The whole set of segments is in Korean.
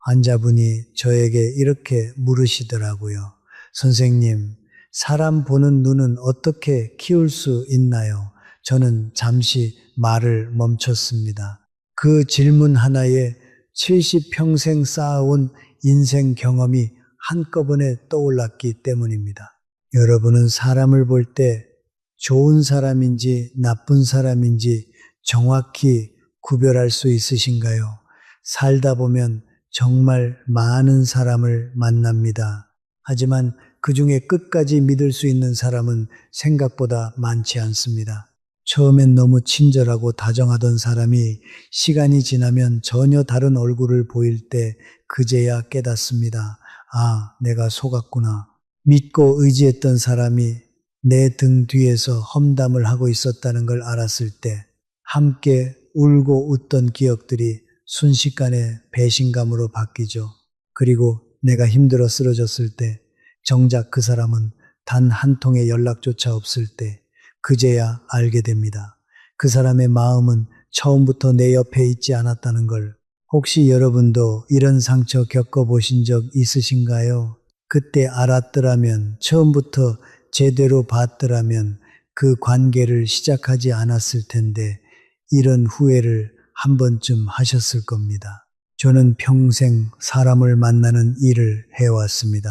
환자분이 저에게 이렇게 물으시더라고요. 선생님, 사람 보는 눈은 어떻게 키울 수 있나요? 저는 잠시 말을 멈췄습니다. 그 질문 하나에 70평생 쌓아온 인생 경험이 한꺼번에 떠올랐기 때문입니다. 여러분은 사람을 볼 때 좋은 사람인지 나쁜 사람인지 정확히 구별할 수 있으신가요? 살다 보면 정말 많은 사람을 만납니다. 하지만 그 중에 끝까지 믿을 수 있는 사람은 생각보다 많지 않습니다. 처음엔 너무 친절하고 다정하던 사람이 시간이 지나면 전혀 다른 얼굴을 보일 때 그제야 깨닫습니다. 아, 내가 속았구나. 믿고 의지했던 사람이 내 등 뒤에서 험담을 하고 있었다는 걸 알았을 때 함께 울고 웃던 기억들이 순식간에 배신감으로 바뀌죠. 그리고 내가 힘들어 쓰러졌을 때 정작 그 사람은 단 한 통의 연락조차 없을 때 그제야 알게 됩니다. 그 사람의 마음은 처음부터 내 옆에 있지 않았다는 걸. 혹시 여러분도 이런 상처 겪어보신 적 있으신가요? 그때 알았더라면, 처음부터 제대로 봤더라면 그 관계를 시작하지 않았을 텐데 이런 후회를 한 번쯤 하셨을 겁니다. 저는 평생 사람을 만나는 일을 해왔습니다.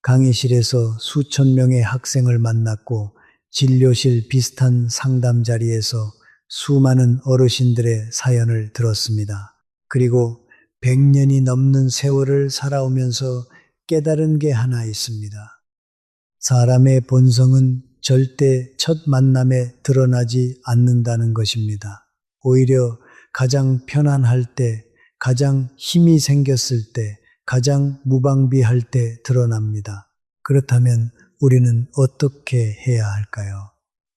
강의실에서 수천 명의 학생을 만났고 진료실 비슷한 상담 자리에서 수많은 어르신들의 사연을 들었습니다. 그리고 100년이 넘는 세월을 살아오면서 깨달은 게 하나 있습니다. 사람의 본성은 절대 첫 만남에 드러나지 않는다는 것입니다. 오히려 가장 편안할 때, 가장 힘이 생겼을 때, 가장 무방비할 때 드러납니다. 그렇다면 우리는 어떻게 해야 할까요?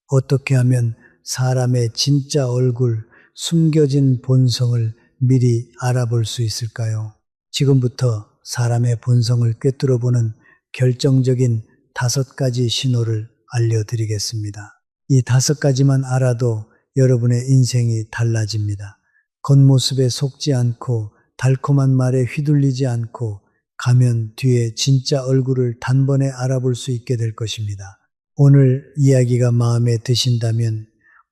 어떻게 하면 사람의 진짜 얼굴, 숨겨진 본성을 미리 알아볼 수 있을까요? 지금부터 사람의 본성을 꿰뚫어보는 결정적인 5가지 신호를 알려드리겠습니다. 이 5가지만 알아도 여러분의 인생이 달라집니다. 겉모습에 속지 않고 달콤한 말에 휘둘리지 않고 가면 뒤에 진짜 얼굴을 단번에 알아볼 수 있게 될 것입니다. 오늘 이야기가 마음에 드신다면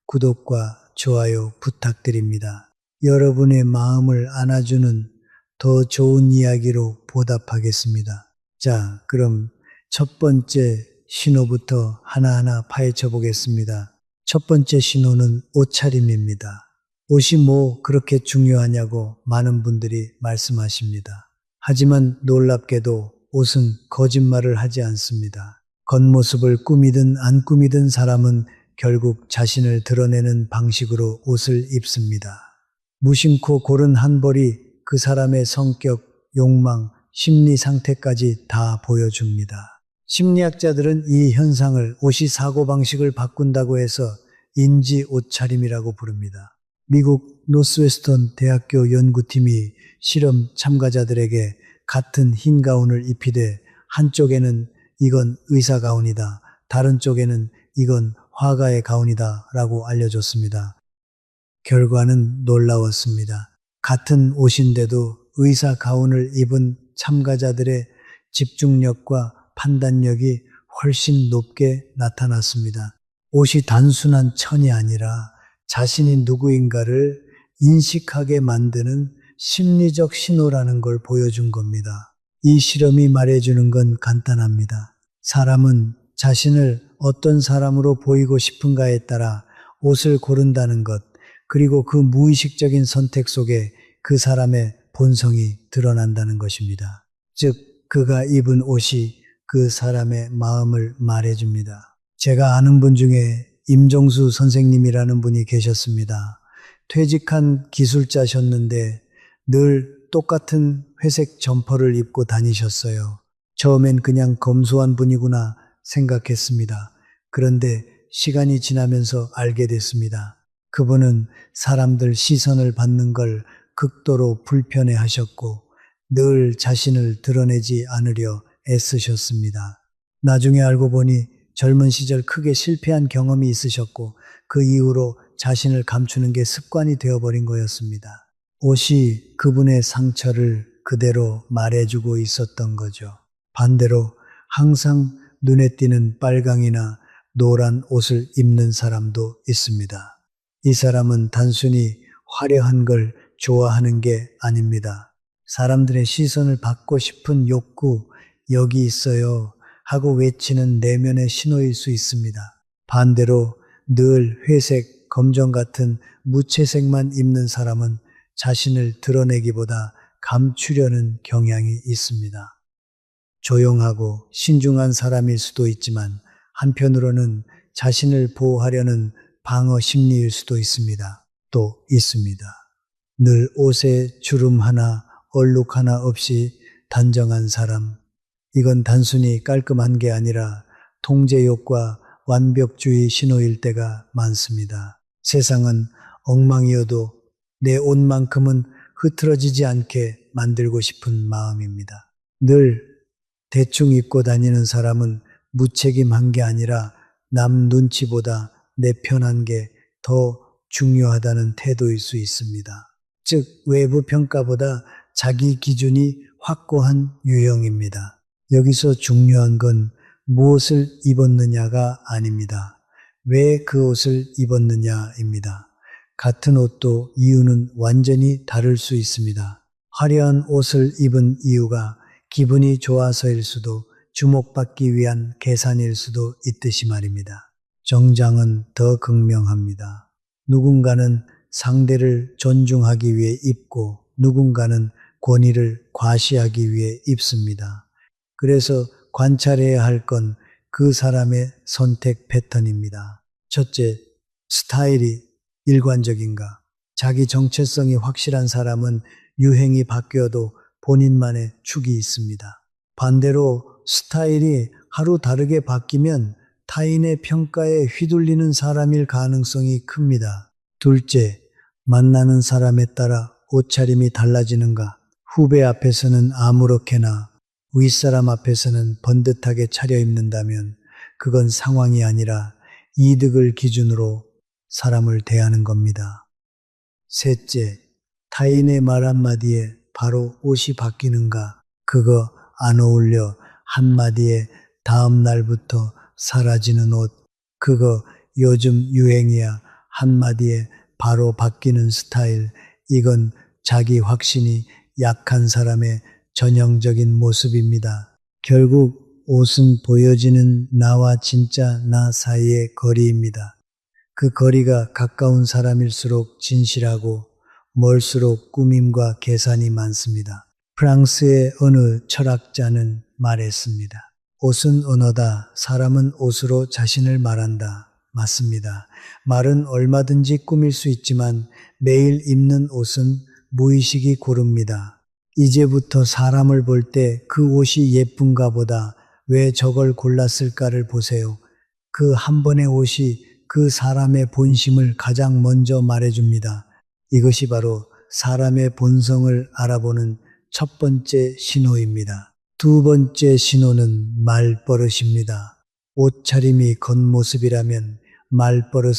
구독과 좋아요 부탁드립니다. 여러분의 마음을 안아주는 더 좋은 이야기로 보답하겠습니다. 자, 그럼 첫 번째 신호부터 하나하나 파헤쳐 보겠습니다. 첫 번째 신호는 옷차림입니다. 옷이 뭐 그렇게 중요하냐고 많은 분들이 말씀하십니다. 하지만 놀랍게도 옷은 거짓말을 하지 않습니다. 겉모습을 꾸미든 안 꾸미든 사람은 결국 자신을 드러내는 방식으로 옷을 입습니다. 무심코 고른 한 벌이 그 사람의 성격, 욕망, 심리 상태까지 다 보여줍니다. 심리학자들은 이 현상을 옷이 사고방식을 바꾼다고 해서 인지 옷차림이라고 부릅니다. 미국 노스웨스턴 대학교 연구팀이 실험 참가자들에게 같은 흰 가운을 입히되 한쪽에는 이건 의사 가운이다, 다른 쪽에는 이건 화가의 가운이다 라고 알려줬습니다. 결과는 놀라웠습니다. 같은 옷인데도 의사 가운을 입은 참가자들의 집중력과 판단력이 훨씬 높게 나타났습니다. 옷이 단순한 천이 아니라 자신이 누구인가를 인식하게 만드는 심리적 신호라는 걸 보여준 겁니다. 이 실험이 말해주는 건 간단합니다. 사람은 자신을 어떤 사람으로 보이고 싶은가에 따라 옷을 고른다는 것, 그리고 그 무의식적인 선택 속에 그 사람의 본성이 드러난다는 것입니다. 즉, 그가 입은 옷이 그 사람의 마음을 말해줍니다. 제가 아는 분 중에 임종수 선생님이라는 분이 계셨습니다. 퇴직한 기술자셨는데 늘 똑같은 회색 점퍼를 입고 다니셨어요. 처음엔 그냥 검소한 분이구나 생각했습니다. 그런데 시간이 지나면서 알게 됐습니다. 그분은 사람들 시선을 받는 걸 극도로 불편해 하셨고 늘 자신을 드러내지 않으려 애쓰셨습니다. 나중에 알고 보니 젊은 시절 크게 실패한 경험이 있으셨고 그 이후로 자신을 감추는 게 습관이 되어버린 거였습니다. 옷이 그분의 상처를 그대로 말해주고 있었던 거죠. 반대로 항상 눈에 띄는 빨강이나 노란 옷을 입는 사람도 있습니다. 이 사람은 단순히 화려한 걸 좋아하는 게 아닙니다. 사람들의 시선을 받고 싶은 욕구, 여기 있어요 하고 외치는 내면의 신호일 수 있습니다. 반대로 늘 회색, 검정 같은 무채색만 입는 사람은 자신을 드러내기보다 감추려는 경향이 있습니다. 조용하고 신중한 사람일 수도 있지만 한편으로는 자신을 보호하려는 방어 심리일 수도 있습니다. 또 있습니다. 늘 옷에 주름 하나, 얼룩 하나 없이 단정한 사람. 이건 단순히 깔끔한 게 아니라 통제욕과 완벽주의 신호일 때가 많습니다. 세상은 엉망이어도 내 옷만큼은 흐트러지지 않게 만들고 싶은 마음입니다. 늘 대충 입고 다니는 사람은 무책임한 게 아니라 남 눈치보다 내 편한 게 더 중요하다는 태도일 수 있습니다. 즉, 외부 평가보다 자기 기준이 확고한 유형입니다. 여기서 중요한 건 무엇을 입었느냐가 아닙니다. 왜 그 옷을 입었느냐입니다. 같은 옷도 이유는 완전히 다를 수 있습니다. 화려한 옷을 입은 이유가 기분이 좋아서일 수도, 주목받기 위한 계산일 수도 있듯이 말입니다. 정장은 더 극명합니다. 누군가는 상대를 존중하기 위해 입고 누군가는 권위를 과시하기 위해 입습니다. 그래서 관찰해야 할 건 그 사람의 선택 패턴입니다. 첫째, 스타일이 일관적인가? 자기 정체성이 확실한 사람은 유행이 바뀌어도 본인만의 축이 있습니다. 반대로 스타일이 하루 다르게 바뀌면 타인의 평가에 휘둘리는 사람일 가능성이 큽니다. 둘째, 만나는 사람에 따라 옷차림이 달라지는가? 후배 앞에서는 아무렇게나 윗사람 앞에서는 번듯하게 차려입는다면 그건 상황이 아니라 이득을 기준으로 사람을 대하는 겁니다. 셋째, 타인의 말 한마디에 바로 옷이 바뀌는가? 그거 안 어울려 한마디에 다음 날부터 사라지는 옷. 그거 요즘 유행이야 한마디에 바로 바뀌는 스타일. 이건 자기 확신이 약한 사람의 전형적인 모습입니다. 결국 옷은 보여지는 나와 진짜 나 사이의 거리입니다. 그 거리가 가까운 사람일수록 진실하고 멀수록 꾸밈과 계산이 많습니다. 프랑스의 어느 철학자는 말했습니다. 옷은 언어다. 사람은 옷으로 자신을 말한다. 맞습니다. 말은 얼마든지 꾸밀 수 있지만 매일 입는 옷은 무의식이 고릅니다. 이제부터 사람을 볼 때 그 옷이 예쁜가 보다 왜 저걸 골랐을까를 보세요. 그 한 번의 옷이 그 사람의 본심을 가장 먼저 말해줍니다. 이것이 바로 사람의 본성을 알아보는 첫 번째 신호입니다. 두 번째 신호는 말버릇입니다. 옷차림이 겉모습이라면 말버릇은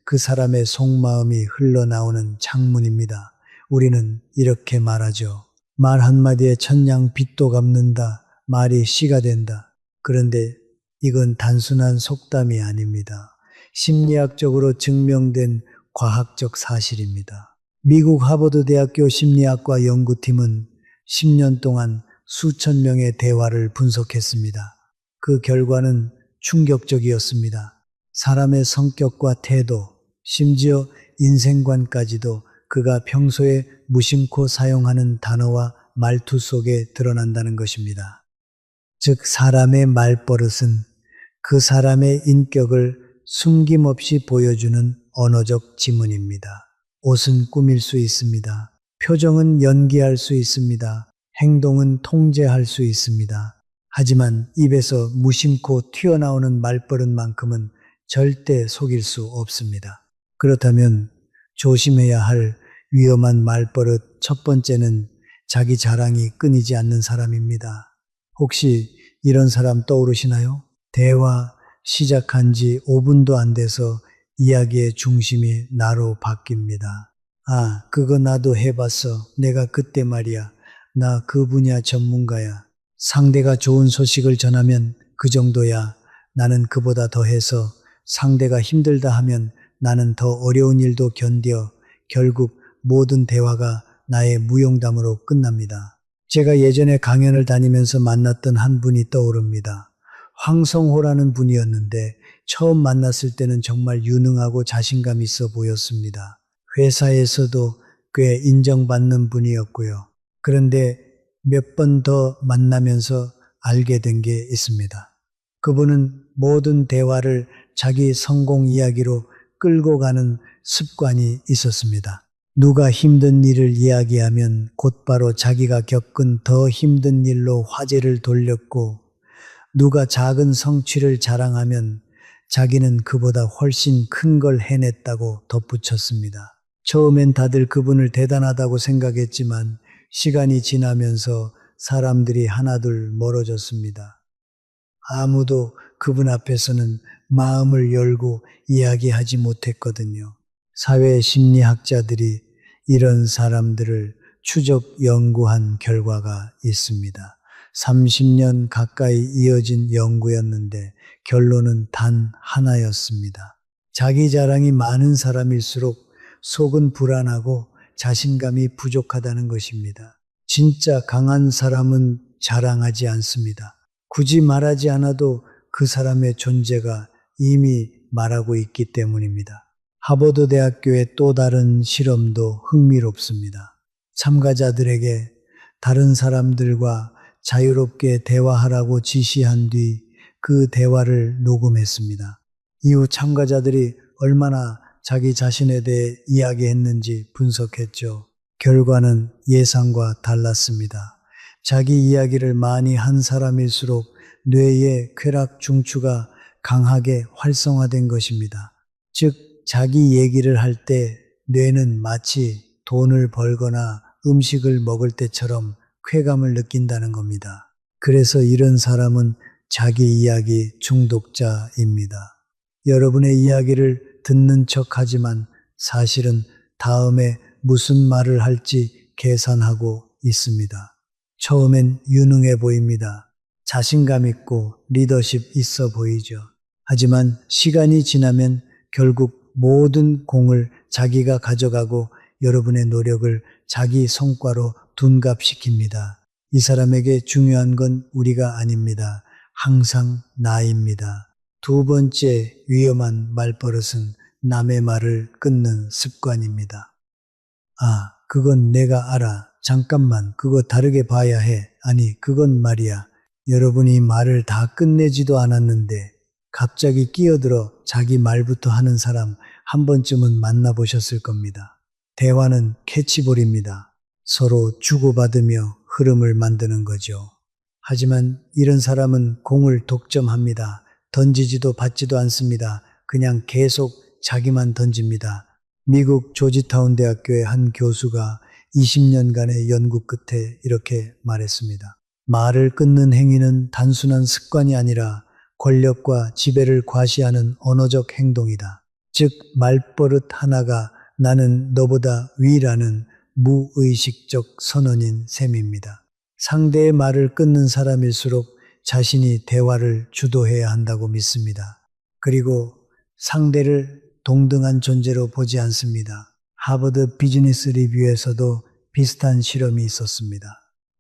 그 사람의 속마음이 흘러나오는 창문입니다. 우리는 이렇게 말하죠. 말 한마디에 천냥 빚도 갚는다. 말이 씨가 된다. 그런데 이건 단순한 속담이 아닙니다. 심리학적으로 증명된 과학적 사실입니다. 미국 하버드 대학교 심리학과 연구팀은 10년 동안 수천 명의 대화를 분석했습니다. 그 결과는 충격적이었습니다. 사람의 성격과 태도, 심지어 인생관까지도 그가 평소에 무심코 사용하는 단어와 말투 속에 드러난다는 것입니다. 즉, 사람의 말버릇은 그 사람의 인격을 숨김없이 보여주는 언어적 지문입니다. 옷은 꾸밀 수 있습니다. 표정은 연기할 수 있습니다. 행동은 통제할 수 있습니다. 하지만 입에서 무심코 튀어나오는 말버릇만큼은 절대 속일 수 없습니다. 그렇다면 조심해야 할 위험한 말버릇 첫 번째는 자기 자랑이 끊이지 않는 사람입니다. 혹시 이런 사람 떠오르시나요? 대화 시작한 지 5분도 안 돼서 이야기의 중심이 나로 바뀝니다. 아, 그거 나도 해봤어. 내가 그때 말이야. 나 그 분야 전문가야. 상대가 좋은 소식을 전하면 그 정도야. 나는 그보다 더해서 상대가 힘들다 하면 나는 더 어려운 일도 견뎌 결국 모든 대화가 나의 무용담으로 끝납니다. 제가 예전에 강연을 다니면서 만났던 한 분이 떠오릅니다. 황성호라는 분이었는데 처음 만났을 때는 정말 유능하고 자신감 있어 보였습니다. 회사에서도 꽤 인정받는 분이었고요. 그런데 몇 번 더 만나면서 알게 된 게 있습니다. 그분은 모든 대화를 자기 성공 이야기로 끌고 가는 습관이 있었습니다. 누가 힘든 일을 이야기하면 곧바로 자기가 겪은 더 힘든 일로 화제를 돌렸고 누가 작은 성취를 자랑하면 자기는 그보다 훨씬 큰 걸 해냈다고 덧붙였습니다. 처음엔 다들 그분을 대단하다고 생각했지만 시간이 지나면서 사람들이 하나둘 멀어졌습니다. 아무도 그분 앞에서는 마음을 열고 이야기하지 못했거든요. 사회 심리학자들이 이런 사람들을 추적 연구한 결과가 있습니다. 30년 가까이 이어진 연구였는데 결론은 단 하나였습니다. 자기 자랑이 많은 사람일수록 속은 불안하고 자신감이 부족하다는 것입니다. 진짜 강한 사람은 자랑하지 않습니다. 굳이 말하지 않아도 그 사람의 존재가 이미 말하고 있기 때문입니다. 하버드 대학교의 또 다른 실험도 흥미롭습니다. 참가자들에게 다른 사람들과 자유롭게 대화하라고 지시한 뒤 그 대화를 녹음했습니다. 이후 참가자들이 얼마나 자기 자신에 대해 이야기했는지 분석했죠. 결과는 예상과 달랐습니다. 자기 이야기를 많이 한 사람일수록 뇌의 쾌락 중추가 강하게 활성화된 것입니다. 즉, 자기 얘기를 할 때 뇌는 마치 돈을 벌거나 음식을 먹을 때처럼 쾌감을 느낀다는 겁니다. 그래서 이런 사람은 자기 이야기 중독자입니다. 여러분의 이야기를 듣는 척 하지만 사실은 다음에 무슨 말을 할지 계산하고 있습니다. 처음엔 유능해 보입니다. 자신감 있고 리더십 있어 보이죠. 하지만 시간이 지나면 결국 모든 공을 자기가 가져가고 여러분의 노력을 자기 성과로 둔갑시킵니다. 이 사람에게 중요한 건 우리가 아닙니다. 항상 나입니다. 두 번째 위험한 말버릇은 남의 말을 끊는 습관입니다. 아, 그건 내가 알아. 잠깐만, 그거 다르게 봐야 해. 아니, 그건 말이야. 여러분이 말을 다 끝내지도 않았는데 갑자기 끼어들어 자기 말부터 하는 사람 한 번쯤은 만나보셨을 겁니다. 대화는 캐치볼입니다. 서로 주고받으며 흐름을 만드는 거죠. 하지만 이런 사람은 공을 독점합니다. 던지지도 받지도 않습니다. 그냥 계속 자기만 던집니다. 미국 조지타운 대학교의 한 교수가 20년간의 연구 끝에 이렇게 말했습니다. 말을 끊는 행위는 단순한 습관이 아니라 권력과 지배를 과시하는 언어적 행동이다. 즉, 말버릇 하나가 나는 너보다 위라는 무의식적 선언인 셈입니다. 상대의 말을 끊는 사람일수록 자신이 대화를 주도해야 한다고 믿습니다. 그리고 상대를 동등한 존재로 보지 않습니다. 하버드 비즈니스 리뷰에서도 비슷한 실험이 있었습니다.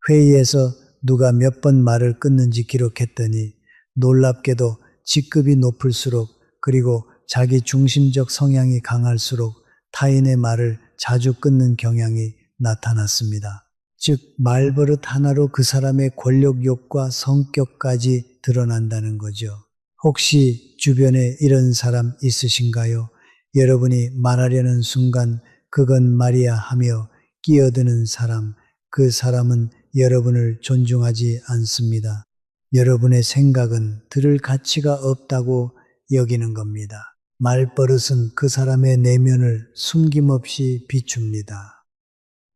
회의에서 누가 몇 번 말을 끊는지 기록했더니 놀랍게도 직급이 높을수록 그리고 자기 중심적 성향이 강할수록 타인의 말을 자주 끊는 경향이 나타났습니다. 즉, 말버릇 하나로 그 사람의 권력욕과 성격까지 드러난다는 거죠. 혹시 주변에 이런 사람 있으신가요? 여러분이 말하려는 순간 그건 말이야 하며 끼어드는 사람, 그 사람은 여러분을 존중하지 않습니다. 여러분의 생각은 들을 가치가 없다고 여기는 겁니다. 말버릇은 그 사람의 내면을 숨김없이 비춥니다.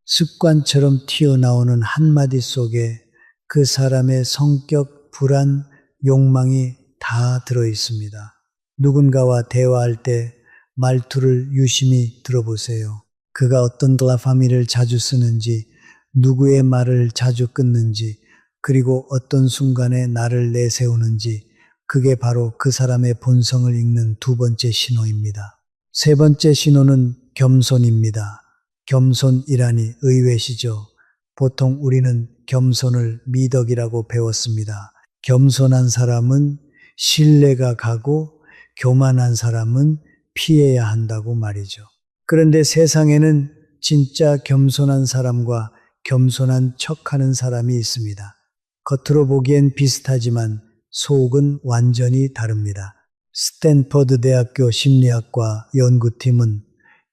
습관처럼 튀어나오는 한마디 속에 그 사람의 성격, 불안, 욕망이 다 들어 있습니다. 누군가와 대화할 때 말투를 유심히 들어보세요. 그가 어떤 라파미를 자주 쓰는지, 누구의 말을 자주 끊는지, 그리고 어떤 순간에 나를 내세우는지, 그게 바로 그 사람의 본성을 읽는 두 번째 신호입니다. 세 번째 신호는 겸손입니다. 겸손이라니 의외시죠. 보통 우리는 겸손을 미덕이라고 배웠습니다. 겸손한 사람은 신뢰가 가고 교만한 사람은 피해야 한다고 말이죠. 그런데 세상에는 진짜 겸손한 사람과 겸손한 척하는 사람이 있습니다. 겉으로 보기엔 비슷하지만 속은 완전히 다릅니다. 스탠퍼드 대학교 심리학과 연구팀은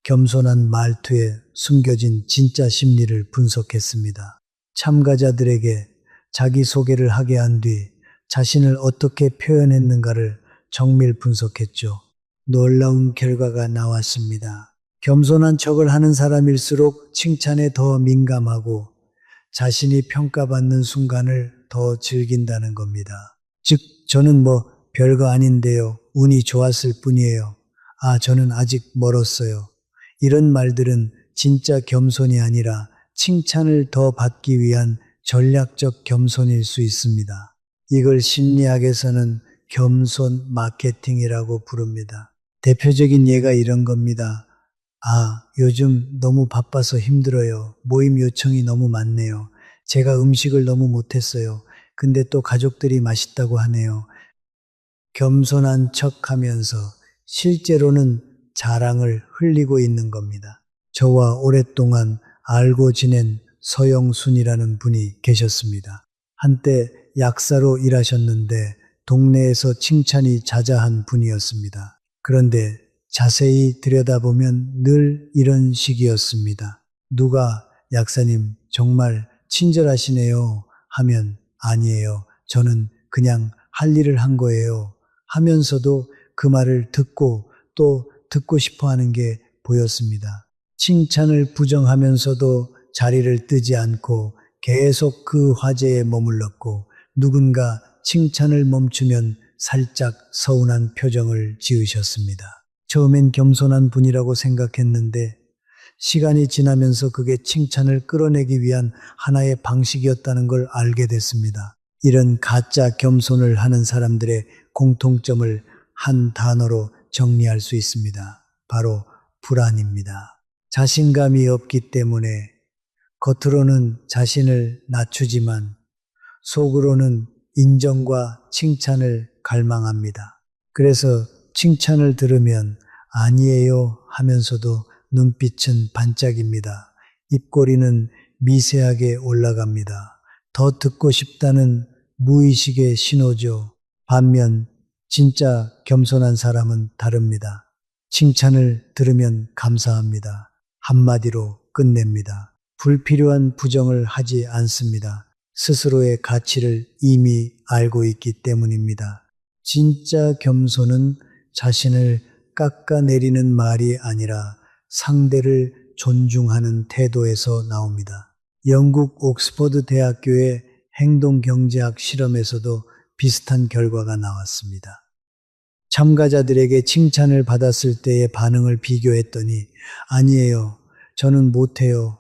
겸손한 말투에 숨겨진 진짜 심리를 분석했습니다. 참가자들에게 자기소개를 하게 한 뒤 자신을 어떻게 표현했는가를 정밀 분석했죠. 놀라운 결과가 나왔습니다. 겸손한 척을 하는 사람일수록 칭찬에 더 민감하고 자신이 평가받는 순간을 더 즐긴다는 겁니다. 즉, 저는 별거 아닌데요. 운이 좋았을 뿐이에요. 저는 아직 멀었어요. 이런 말들은 진짜 겸손이 아니라 칭찬을 더 받기 위한 전략적 겸손일 수 있습니다. 이걸 심리학에서는 겸손 마케팅이라고 부릅니다. 대표적인 예가 이런 겁니다. 요즘 너무 바빠서 힘들어요. 모임 요청이 너무 많네요. 제가 음식을 너무 못했어요. 근데 또 가족들이 맛있다고 하네요. 겸손한 척 하면서 실제로는 자랑을 흘리고 있는 겁니다. 저와 오랫동안 알고 지낸 서영순이라는 분이 계셨습니다. 한때 약사로 일하셨는데 동네에서 칭찬이 자자한 분이었습니다. 그런데 자세히 들여다보면 늘 이런 식이었습니다. 누가 약사님 정말 친절하시네요 하면 아니에요. 저는 그냥 할 일을 한 거예요 하면서도 그 말을 듣고 또 듣고 싶어 하는 게 보였습니다. 칭찬을 부정하면서도 자리를 뜨지 않고 계속 그 화제에 머물렀고 누군가 칭찬을 멈추면 살짝 서운한 표정을 지으셨습니다. 처음엔 겸손한 분이라고 생각했는데 시간이 지나면서 그게 칭찬을 끌어내기 위한 하나의 방식이었다는 걸 알게 됐습니다. 이런 가짜 겸손을 하는 사람들의 공통점을 한 단어로 정리할 수 있습니다. 바로 불안입니다. 자신감이 없기 때문에 겉으로는 자신을 낮추지만 속으로는 인정과 칭찬을 갈망합니다. 그래서 칭찬을 들으면 아니에요 하면서도 눈빛은 반짝입니다. 입꼬리는 미세하게 올라갑니다. 더 듣고 싶다는 무의식의 신호죠. 반면 진짜 겸손한 사람은 다릅니다. 칭찬을 들으면 감사합니다. 한마디로 끝냅니다. 불필요한 부정을 하지 않습니다. 스스로의 가치를 이미 알고 있기 때문입니다. 진짜 겸손은 자신을 깎아내리는 말이 아니라 상대를 존중하는 태도에서 나옵니다. 영국 옥스퍼드 대학교의 행동경제학 실험에서도 비슷한 결과가 나왔습니다. 참가자들에게 칭찬을 받았을 때의 반응을 비교했더니 아니에요, 저는 못해요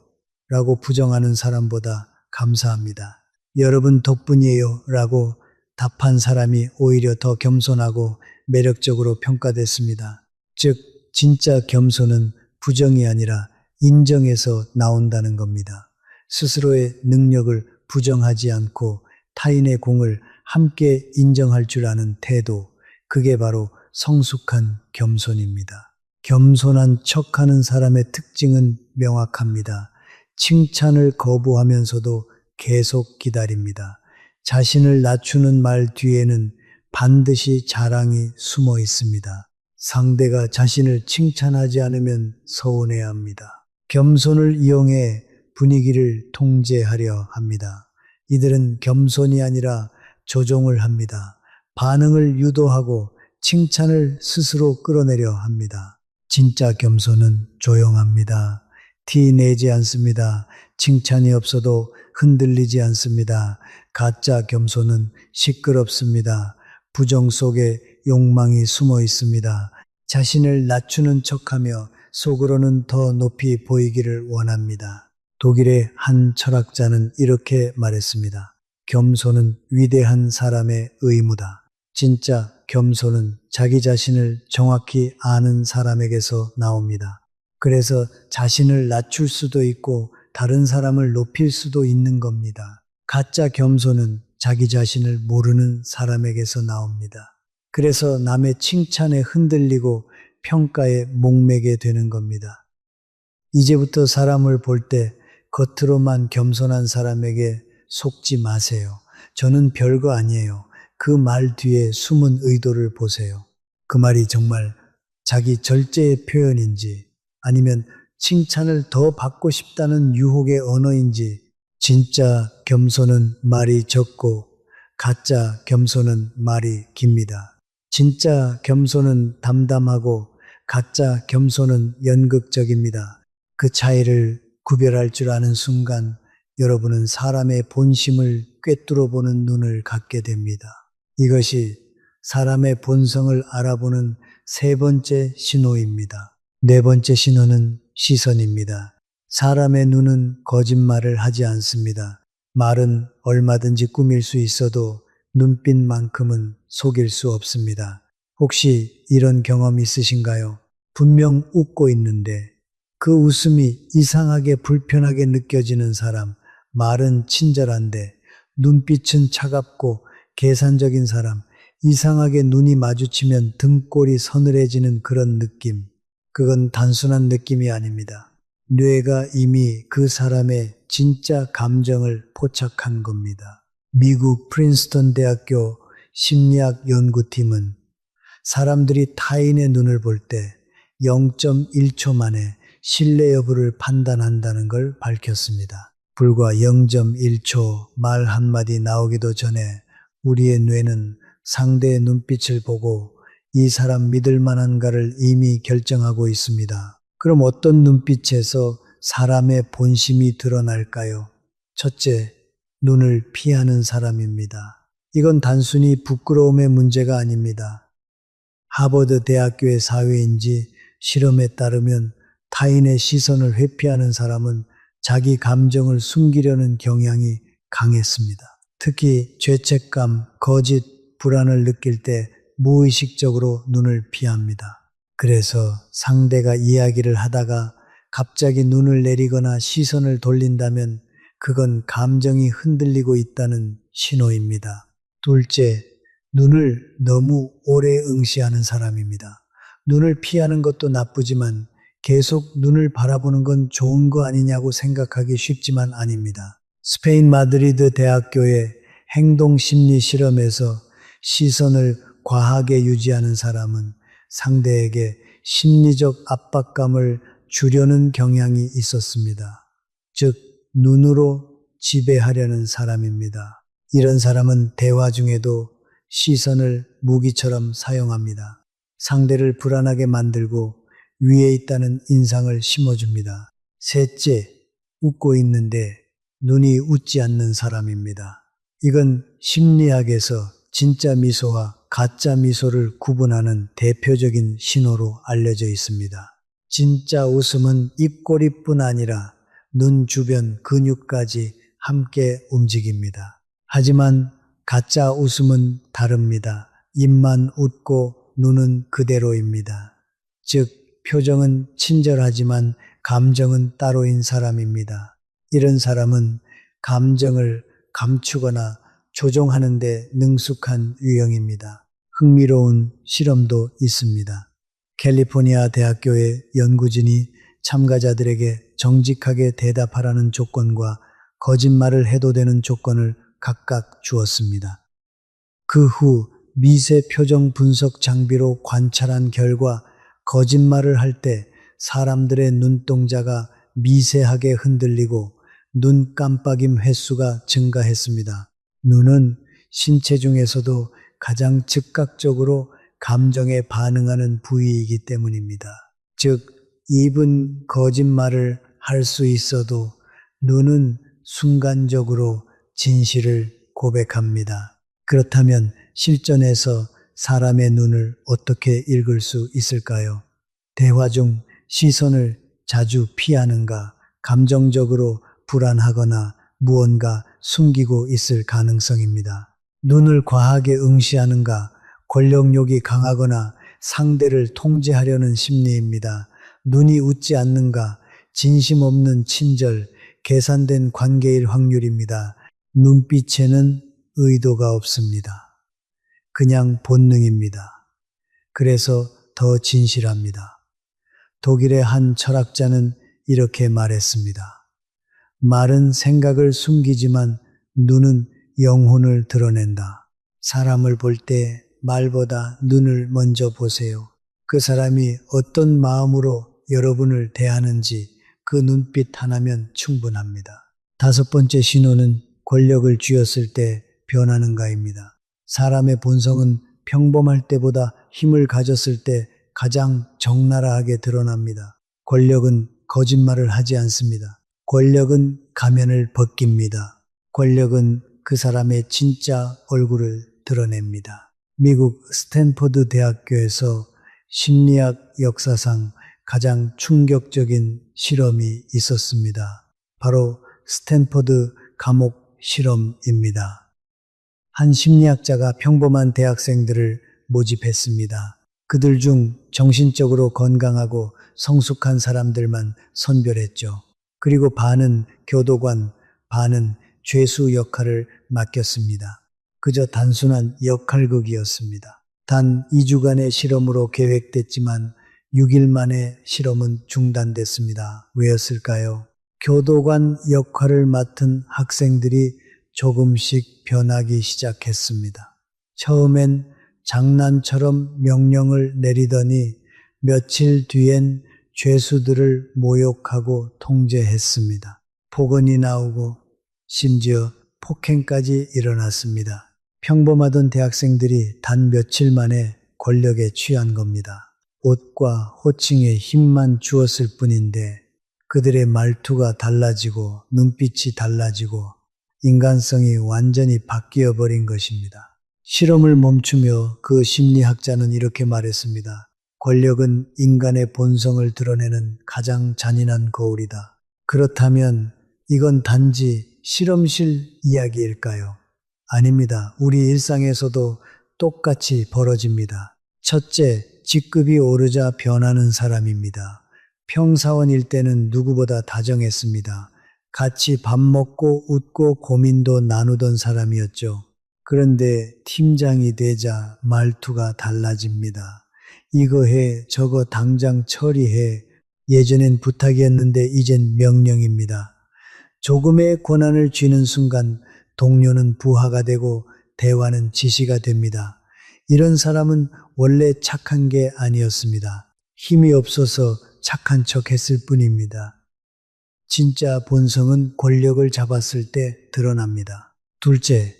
라고 부정하는 사람보다 감사합니다, 여러분 덕분이에요 라고 답한 사람이 오히려 더 겸손하고 매력적으로 평가됐습니다. 즉, 진짜 겸손은 부정이 아니라 인정에서 나온다는 겁니다. 스스로의 능력을 부정하지 않고 타인의 공을 함께 인정할 줄 아는 태도, 그게 바로 성숙한 겸손입니다. 겸손한 척하는 사람의 특징은 명확합니다. 칭찬을 거부하면서도 계속 기다립니다. 자신을 낮추는 말 뒤에는 반드시 자랑이 숨어 있습니다. 상대가 자신을 칭찬하지 않으면 서운해합니다. 겸손을 이용해 분위기를 통제하려 합니다. 이들은 겸손이 아니라 조종을 합니다. 반응을 유도하고 칭찬을 스스로 끌어내려 합니다. 진짜 겸손은 조용합니다. 티 내지 않습니다. 칭찬이 없어도 흔들리지 않습니다. 가짜 겸손은 시끄럽습니다. 부정 속에 욕망이 숨어 있습니다. 자신을 낮추는 척하며 속으로는 더 높이 보이기를 원합니다. 독일의 한 철학자는 이렇게 말했습니다. 겸손은 위대한 사람의 의무다. 진짜 겸손은 자기 자신을 정확히 아는 사람에게서 나옵니다. 그래서 자신을 낮출 수도 있고 다른 사람을 높일 수도 있는 겁니다. 가짜 겸손은 자기 자신을 모르는 사람에게서 나옵니다. 그래서 남의 칭찬에 흔들리고 평가에 목매게 되는 겁니다. 이제부터 사람을 볼 때 겉으로만 겸손한 사람에게 속지 마세요. 저는 별거 아니에요. 그 말 뒤에 숨은 의도를 보세요. 그 말이 정말 자기 절제의 표현인지 아니면 칭찬을 더 받고 싶다는 유혹의 언어인지. 진짜 겸손은 말이 적고 가짜 겸손은 말이 깁니다. 진짜 겸손은 담담하고 가짜 겸손은 연극적입니다. 그 차이를 구별할 줄 아는 순간 여러분은 사람의 본심을 꿰뚫어 보는 눈을 갖게 됩니다. 이것이 사람의 본성을 알아보는 세 번째 신호입니다. 네 번째 신호는 시선입니다. 사람의 눈은 거짓말을 하지 않습니다. 말은 얼마든지 꾸밀 수 있어도 눈빛만큼은 속일 수 없습니다. 혹시 이런 경험 있으신가요? 분명 웃고 있는데 그 웃음이 이상하게 불편하게 느껴지는 사람, 말은 친절한데 눈빛은 차갑고 계산적인 사람, 이상하게 눈이 마주치면 등골이 서늘해지는 그런 느낌. 그건 단순한 느낌이 아닙니다. 뇌가 이미 그 사람의 진짜 감정을 포착한 겁니다. 미국 프린스턴 대학교 심리학 연구팀은 사람들이 타인의 눈을 볼 때 0.1초 만에 신뢰 여부를 판단한다는 걸 밝혔습니다. 불과 0.1초 말 한마디 나오기도 전에 우리의 뇌는 상대의 눈빛을 보고 이 사람 믿을 만한가를 이미 결정하고 있습니다. 그럼 어떤 눈빛에서 사람의 본심이 드러날까요? 첫째, 눈을 피하는 사람입니다. 이건 단순히 부끄러움의 문제가 아닙니다. 하버드 대학교의 사회인지 실험에 따르면 타인의 시선을 회피하는 사람은 자기 감정을 숨기려는 경향이 강했습니다. 특히 죄책감, 거짓, 불안을 느낄 때 무의식적으로 눈을 피합니다. 그래서 상대가 이야기를 하다가 갑자기 눈을 내리거나 시선을 돌린다면 그건 감정이 흔들리고 있다는 신호입니다. 둘째, 눈을 너무 오래 응시하는 사람입니다. 눈을 피하는 것도 나쁘지만 계속 눈을 바라보는 건 좋은 거 아니냐고 생각하기 쉽지만 아닙니다. 스페인 마드리드 대학교의 행동심리 실험에서 시선을 과하게 유지하는 사람은 상대에게 심리적 압박감을 주려는 경향이 있었습니다. 즉, 눈으로 지배하려는 사람입니다. 이런 사람은 대화 중에도 시선을 무기처럼 사용합니다. 상대를 불안하게 만들고 위에 있다는 인상을 심어줍니다. 셋째, 웃고 있는데 눈이 웃지 않는 사람입니다. 이건 심리학에서 진짜 미소와 가짜 미소를 구분하는 대표적인 신호로 알려져 있습니다. 진짜 웃음은 입꼬리뿐 아니라 눈 주변 근육까지 함께 움직입니다. 하지만 가짜 웃음은 다릅니다. 입만 웃고 눈은 그대로입니다. 즉, 표정은 친절하지만 감정은 따로인 사람입니다. 이런 사람은 감정을 감추거나 조종하는 데 능숙한 유형입니다. 흥미로운 실험도 있습니다. 캘리포니아 대학교의 연구진이 참가자들에게 정직하게 대답하라는 조건과 거짓말을 해도 되는 조건을 각각 주었습니다. 그 후 미세 표정 분석 장비로 관찰한 결과 거짓말을 할 때 사람들의 눈동자가 미세하게 흔들리고 눈 깜빡임 횟수가 증가했습니다. 눈은 신체 중에서도 가장 즉각적으로 감정에 반응하는 부위이기 때문입니다. 즉, 입은 거짓말을 할 수 있어도 눈은 순간적으로 진실을 고백합니다. 그렇다면 실전에서 사람의 눈을 어떻게 읽을 수 있을까요? 대화 중 시선을 자주 피하는가, 감정적으로 불안하거나 무언가 숨기고 있을 가능성입니다. 눈을 과하게 응시하는가, 권력욕이 강하거나 상대를 통제하려는 심리입니다. 눈이 웃지 않는가, 진심 없는 친절, 계산된 관계일 확률입니다. 눈빛에는 의도가 없습니다. 그냥 본능입니다. 그래서 더 진실합니다. 독일의 한 철학자는 이렇게 말했습니다. 말은 생각을 숨기지만 눈은 영혼을 드러낸다. 사람을 볼 때 말보다 눈을 먼저 보세요. 그 사람이 어떤 마음으로 여러분을 대하는지 그 눈빛 하나면 충분합니다. 다섯 번째 신호는 권력을 쥐었을 때 변하는가입니다. 사람의 본성은 평범할 때보다 힘을 가졌을 때 가장 적나라하게 드러납니다. 권력은 거짓말을 하지 않습니다. 권력은 가면을 벗깁니다. 권력은 그 사람의 진짜 얼굴을 드러냅니다. 미국 스탠포드 대학교에서 심리학 역사상 가장 충격적인 실험이 있었습니다. 바로 스탠포드 감옥 실험입니다. 한 심리학자가 평범한 대학생들을 모집했습니다. 그들 중 정신적으로 건강하고 성숙한 사람들만 선별했죠. 그리고 반은 교도관, 반은 죄수 역할을 맡겼습니다. 그저 단순한 역할극이었습니다. 단 2주간의 실험으로 계획됐지만 6일 만에 실험은 중단됐습니다. 왜였을까요? 교도관 역할을 맡은 학생들이 조금씩 변하기 시작했습니다. 처음엔 장난처럼 명령을 내리더니 며칠 뒤엔 죄수들을 모욕하고 통제했습니다. 폭언이 나오고 심지어 폭행까지 일어났습니다. 평범하던 대학생들이 단 며칠 만에 권력에 취한 겁니다. 옷과 호칭에 힘만 주었을 뿐인데 그들의 말투가 달라지고 눈빛이 달라지고 인간성이 완전히 바뀌어 버린 것입니다. 실험을 멈추며 그 심리학자는 이렇게 말했습니다. 권력은 인간의 본성을 드러내는 가장 잔인한 거울이다. 그렇다면 이건 단지 실험실 이야기일까요? 아닙니다. 우리 일상에서도 똑같이 벌어집니다. 첫째, 직급이 오르자 변하는 사람입니다. 평사원일 때는 누구보다 다정했습니다. 같이 밥 먹고 웃고 고민도 나누던 사람이었죠. 그런데 팀장이 되자 말투가 달라집니다. 이거 해, 저거 당장 처리해. 예전엔 부탁이었는데 이젠 명령입니다. 조금의 권한을 쥐는 순간 동료는 부하가 되고 대화는 지시가 됩니다. 이런 사람은 원래 착한 게 아니었습니다. 힘이 없어서 착한 척 했을 뿐입니다. 진짜 본성은 권력을 잡았을 때 드러납니다. 둘째,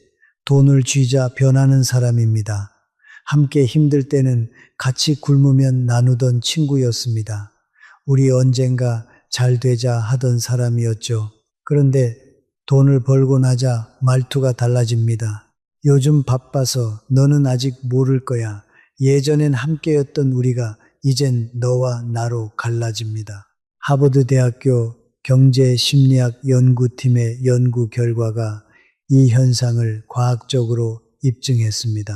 돈을 쥐자 변하는 사람입니다. 함께 힘들 때는 같이 굶으면 나누던 친구였습니다. 우리 언젠가 잘 되자 하던 사람이었죠. 그런데 돈을 벌고 나자 말투가 달라집니다. 요즘 바빠서 너는 아직 모를 거야. 예전엔 함께였던 우리가 이젠 너와 나로 갈라집니다. 하버드 대학교 경제심리학 연구팀의 연구 결과가 이 현상을 과학적으로 입증했습니다.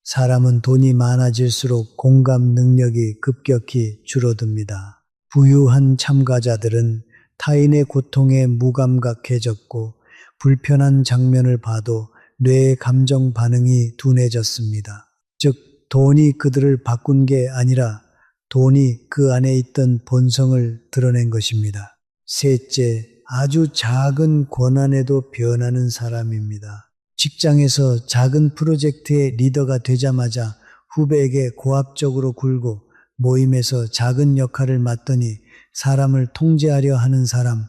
사람은 돈이 많아질수록 공감 능력이 급격히 줄어듭니다. 부유한 참가자들은 타인의 고통에 무감각해졌고 불편한 장면을 봐도 뇌의 감정 반응이 둔해졌습니다. 즉, 돈이 그들을 바꾼 게 아니라 돈이 그 안에 있던 본성을 드러낸 것입니다. 셋째, 아주 작은 권한에도 변하는 사람입니다. 직장에서 작은 프로젝트의 리더가 되자마자 후배에게 고압적으로 굴고 모임에서 작은 역할을 맡더니 사람을 통제하려 하는 사람,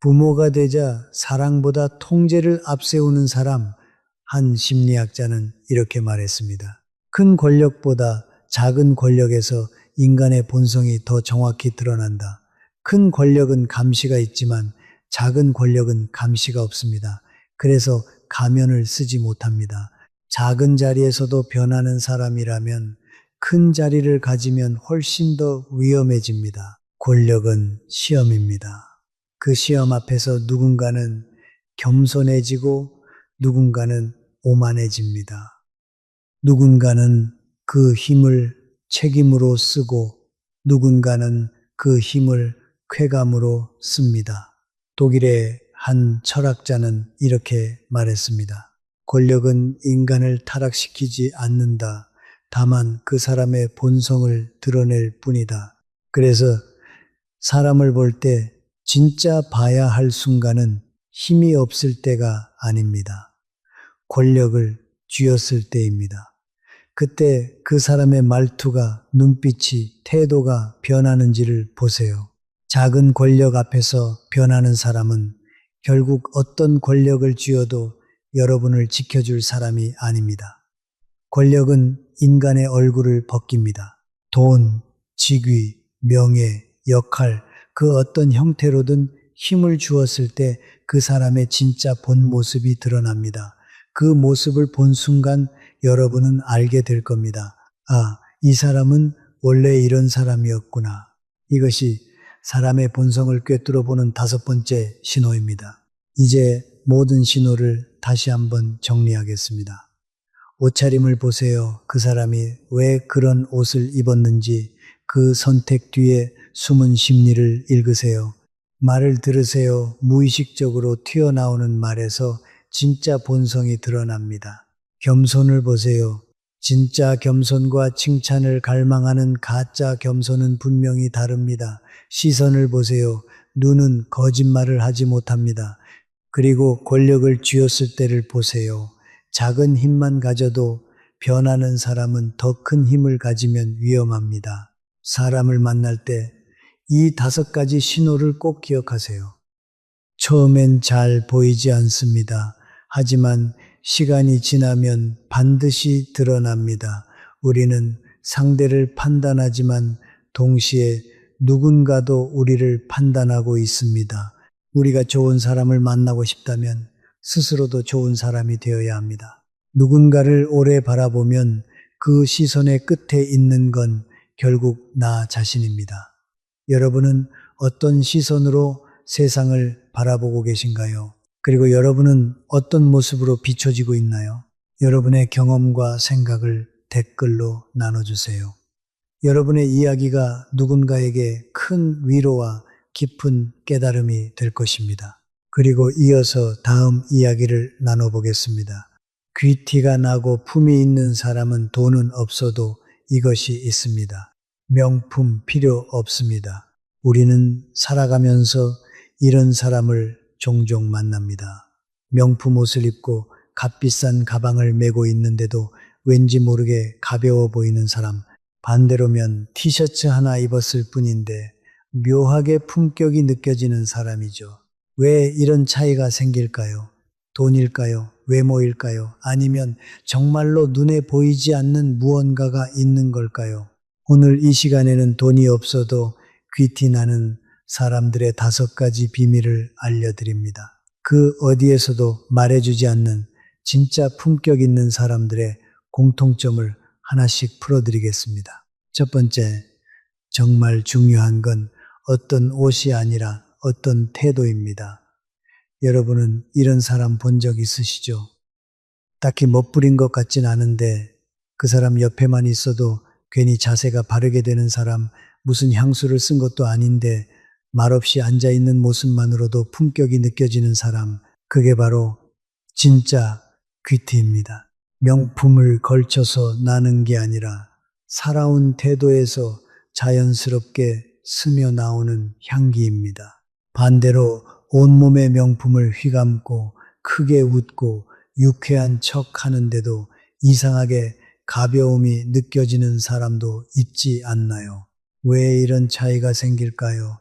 부모가 되자 사랑보다 통제를 앞세우는 사람, 한 심리학자는 이렇게 말했습니다. 큰 권력보다 작은 권력에서 인간의 본성이 더 정확히 드러난다. 큰 권력은 감시가 있지만 작은 권력은 감시가 없습니다. 그래서 가면을 쓰지 못합니다. 작은 자리에서도 변하는 사람이라면 큰 자리를 가지면 훨씬 더 위험해집니다. 권력은 시험입니다. 그 시험 앞에서 누군가는 겸손해지고 누군가는 오만해집니다. 누군가는 그 힘을 책임으로 쓰고 누군가는 그 힘을 쾌감으로 씁니다. 독일의 한 철학자는 이렇게 말했습니다. 권력은 인간을 타락시키지 않는다. 다만 그 사람의 본성을 드러낼 뿐이다. 그래서 사람을 볼 때 진짜 봐야 할 순간은 힘이 없을 때가 아닙니다. 권력을 쥐었을 때입니다. 그때 그 사람의 말투가, 눈빛이, 태도가 변하는지를 보세요. 작은 권력 앞에서 변하는 사람은 결국 어떤 권력을 쥐어도 여러분을 지켜줄 사람이 아닙니다. 권력은 인간의 얼굴을 벗깁니다. 돈, 직위, 명예, 역할, 그 어떤 형태로든 힘을 주었을 때 그 사람의 진짜 본 모습이 드러납니다. 그 모습을 본 순간 여러분은 알게 될 겁니다. 아, 이 사람은 원래 이런 사람이었구나. 이것이 사람의 본성을 꿰뚫어 보는 5번째 신호입니다. 이제 모든 신호를 다시 한번 정리하겠습니다. 옷차림을 보세요. 그 사람이 왜 그런 옷을 입었는지 그 선택 뒤에 숨은 심리를 읽으세요. 말을 들으세요. 무의식적으로 튀어나오는 말에서 진짜 본성이 드러납니다. 겸손을 보세요. 진짜 겸손과 칭찬을 갈망하는 가짜 겸손은 분명히 다릅니다. 시선을 보세요. 눈은 거짓말을 하지 못합니다. 그리고 권력을 쥐었을 때를 보세요. 작은 힘만 가져도 변하는 사람은 더 큰 힘을 가지면 위험합니다. 사람을 만날 때 이 5가지 신호를 꼭 기억하세요. 처음엔 잘 보이지 않습니다. 하지만 시간이 지나면 반드시 드러납니다. 우리는 상대를 판단하지만 동시에 누군가도 우리를 판단하고 있습니다. 우리가 좋은 사람을 만나고 싶다면 스스로도 좋은 사람이 되어야 합니다. 누군가를 오래 바라보면 그 시선의 끝에 있는 건 결국 나 자신입니다. 여러분은 어떤 시선으로 세상을 바라보고 계신가요? 그리고 여러분은 어떤 모습으로 비춰지고 있나요? 여러분의 경험과 생각을 댓글로 나눠주세요. 여러분의 이야기가 누군가에게 큰 위로와 깊은 깨달음이 될 것입니다. 그리고 이어서 다음 이야기를 나눠보겠습니다. 귀티가 나고 품이 있는 사람은 돈은 없어도 이것이 있습니다. 명품 필요 없습니다. 우리는 살아가면서 이런 사람을 종종 만납니다. 명품 옷을 입고 값비싼 가방을 메고 있는데도 왠지 모르게 가벼워 보이는 사람. 반대로면 티셔츠 하나 입었을 뿐인데 묘하게 품격이 느껴지는 사람이죠. 왜 이런 차이가 생길까요? 돈일까요? 외모일까요? 아니면 정말로 눈에 보이지 않는 무언가가 있는 걸까요? 오늘 이 시간에는 돈이 없어도 귀티나는 사람들의 5가지 비밀을 알려드립니다. 그 어디에서도 말해주지 않는 진짜 품격 있는 사람들의 공통점을 하나씩 풀어드리겠습니다. 첫 번째, 정말 중요한 건 어떤 옷이 아니라 어떤 태도입니다. 여러분은 이런 사람 본 적 있으시죠? 딱히 멋부린 것 같진 않은데 그 사람 옆에만 있어도 괜히 자세가 바르게 되는 사람, 무슨 향수를 쓴 것도 아닌데 말없이 앉아있는 모습만으로도 품격이 느껴지는 사람, 그게 바로 진짜 귀티입니다. 명품을 걸쳐서 나는 게 아니라 살아온 태도에서 자연스럽게 스며 나오는 향기입니다. 반대로 온몸의 명품을 휘감고 크게 웃고 유쾌한 척 하는데도 이상하게 가벼움이 느껴지는 사람도 있지 않나요? 왜 이런 차이가 생길까요?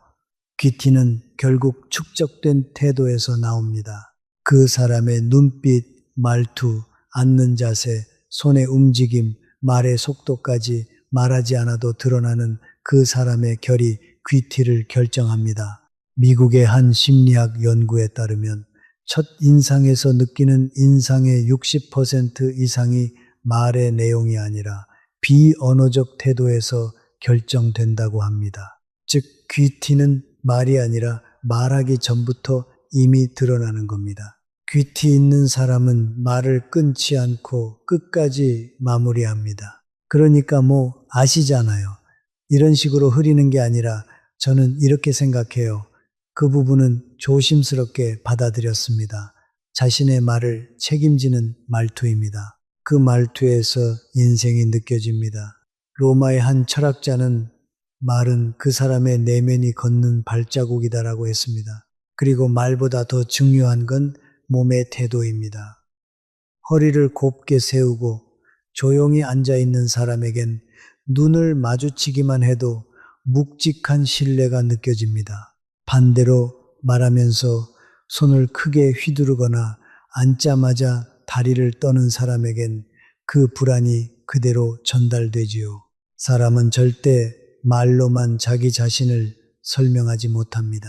귀티는 결국 축적된 태도에서 나옵니다. 그 사람의 눈빛, 말투, 앉는 자세, 손의 움직임, 말의 속도까지 말하지 않아도 드러나는 그 사람의 결이 귀티를 결정합니다. 미국의 한 심리학 연구에 따르면 첫 인상에서 느끼는 인상의 60% 이상이 말의 내용이 아니라 비언어적 태도에서 결정된다고 합니다. 즉 귀티는 말이 아니라 말하기 전부터 이미 드러나는 겁니다. 귀티 있는 사람은 말을 끊지 않고 끝까지 마무리합니다. 그러니까 아시잖아요. 이런 식으로 흐리는 게 아니라 저는 이렇게 생각해요. 그 부분은 조심스럽게 받아들였습니다. 자신의 말을 책임지는 말투입니다. 그 말투에서 인생이 느껴집니다. 로마의 한 철학자는 말은 그 사람의 내면이 걷는 발자국이다라고 했습니다. 그리고 말보다 더 중요한 건 몸의 태도입니다. 허리를 곱게 세우고 조용히 앉아 있는 사람에겐 눈을 마주치기만 해도 묵직한 신뢰가 느껴집니다. 반대로 말하면서 손을 크게 휘두르거나 앉자마자 다리를 떠는 사람에겐 그 불안이 그대로 전달되지요. 사람은 절대 말로만 자기 자신을 설명하지 못합니다.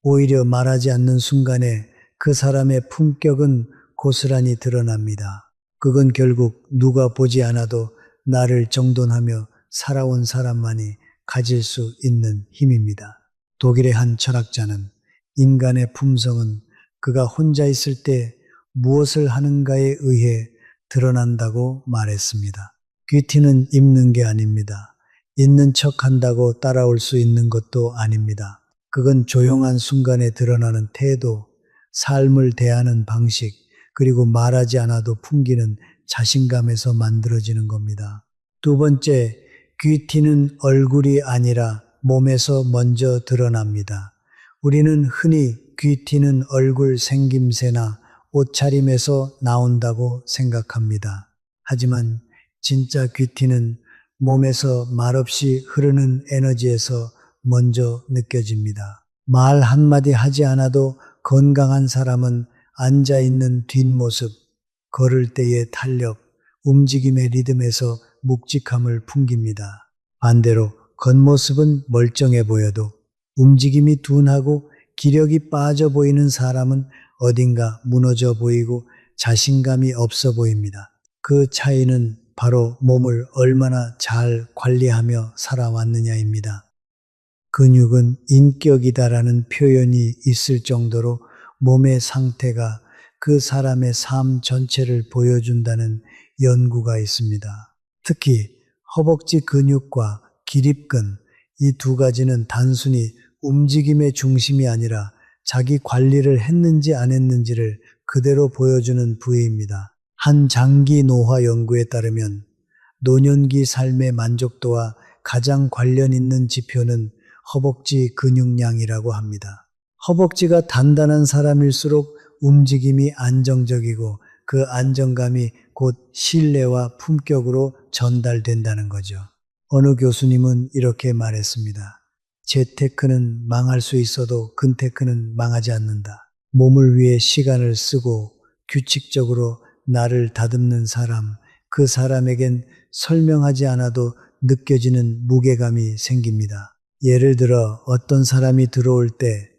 오히려 말하지 않는 순간에 그 사람의 품격은 고스란히 드러납니다. 그건 결국 누가 보지 않아도 나를 정돈하며 살아온 사람만이 가질 수 있는 힘입니다. 독일의 한 철학자는 인간의 품성은 그가 혼자 있을 때 무엇을 하는가에 의해 드러난다고 말했습니다. 귀티는 입는 게 아닙니다. 있는 척 한다고 따라올 수 있는 것도 아닙니다. 그건 조용한 순간에 드러나는 태도, 삶을 대하는 방식, 그리고 말하지 않아도 풍기는 자신감에서 만들어지는 겁니다. 두 번째, 귀티는 얼굴이 아니라 몸에서 먼저 드러납니다. 우리는 흔히 귀티는 얼굴 생김새나 옷차림에서 나온다고 생각합니다. 하지만 진짜 귀티는 몸에서 말없이 흐르는 에너지에서 먼저 느껴집니다. 말 한마디 하지 않아도 건강한 사람은 앉아있는 뒷모습, 걸을 때의 탄력, 움직임의 리듬에서 묵직함을 풍깁니다. 반대로 겉모습은 멀쩡해 보여도 움직임이 둔하고 기력이 빠져 보이는 사람은 어딘가 무너져 보이고 자신감이 없어 보입니다. 그 차이는 바로 몸을 얼마나 잘 관리하며 살아왔느냐입니다. 근육은 인격이다라는 표현이 있을 정도로 몸의 상태가 그 사람의 삶 전체를 보여준다는 연구가 있습니다. 특히 허벅지 근육과 기립근, 이 두 가지는 단순히 움직임의 중심이 아니라 자기 관리를 했는지 안 했는지를 그대로 보여주는 부위입니다. 한 장기 노화 연구에 따르면 노년기 삶의 만족도와 가장 관련 있는 지표는 허벅지 근육량이라고 합니다. 허벅지가 단단한 사람일수록 움직임이 안정적이고 그 안정감이 곧 신뢰와 품격으로 전달된다는 거죠. 어느 교수님은 이렇게 말했습니다. 재테크는 망할 수 있어도 근테크는 망하지 않는다. 몸을 위해 시간을 쓰고 규칙적으로 나를 다듬는 사람, 그 사람에겐 설명하지 않아도 느껴지는 무게감이 생깁니다. 예를 들어 어떤 사람이 들어올 때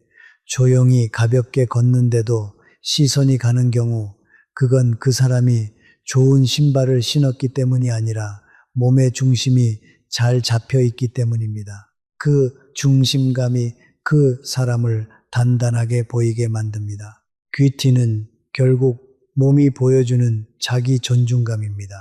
조용히 가볍게 걷는데도 시선이 가는 경우 그건 그 사람이 좋은 신발을 신었기 때문이 아니라 몸의 중심이 잘 잡혀 있기 때문입니다. 그 중심감이 그 사람을 단단하게 보이게 만듭니다. 귀티는 결국 몸이 보여주는 자기 존중감입니다.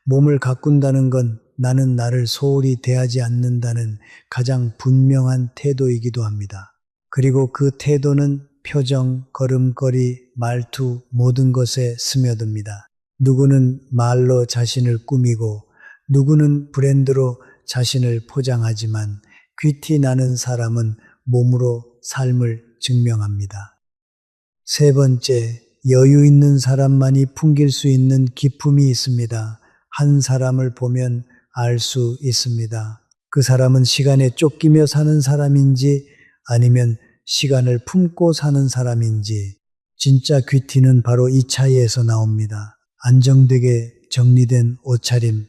몸을 가꾼다는 건 나는 나를 소홀히 대하지 않는다는 가장 분명한 태도이기도 합니다. 그리고 그 태도는 표정, 걸음걸이, 말투 모든 것에 스며듭니다. 누구는 말로 자신을 꾸미고 누구는 브랜드로 자신을 포장하지만 귀티 나는 사람은 몸으로 삶을 증명합니다. 세 번째, 여유 있는 사람만이 풍길 수 있는 기품이 있습니다. 한 사람을 보면 알 수 있습니다. 그 사람은 시간에 쫓기며 사는 사람인지 아니면 시간을 품고 사는 사람인지. 진짜 귀티는 바로 이 차이에서 나옵니다. 안정되게 정리된 옷차림,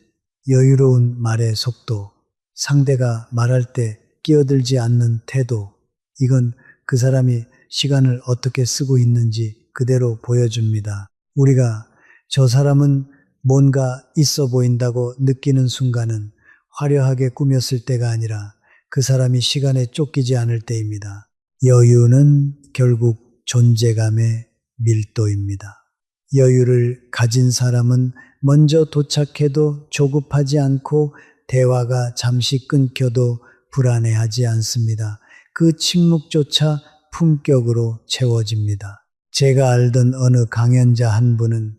여유로운 말의 속도, 상대가 말할 때 끼어들지 않는 태도, 이건 그 사람이 시간을 어떻게 쓰고 있는지 그대로 보여줍니다. 우리가 저 사람은 뭔가 있어 보인다고 느끼는 순간은 화려하게 꾸몄을 때가 아니라 그 사람이 시간에 쫓기지 않을 때입니다. 여유는 결국 존재감의 밀도입니다. 여유를 가진 사람은 먼저 도착해도 조급하지 않고 대화가 잠시 끊겨도 불안해하지 않습니다. 그 침묵조차 품격으로 채워집니다. 제가 알던 어느 강연자 한 분은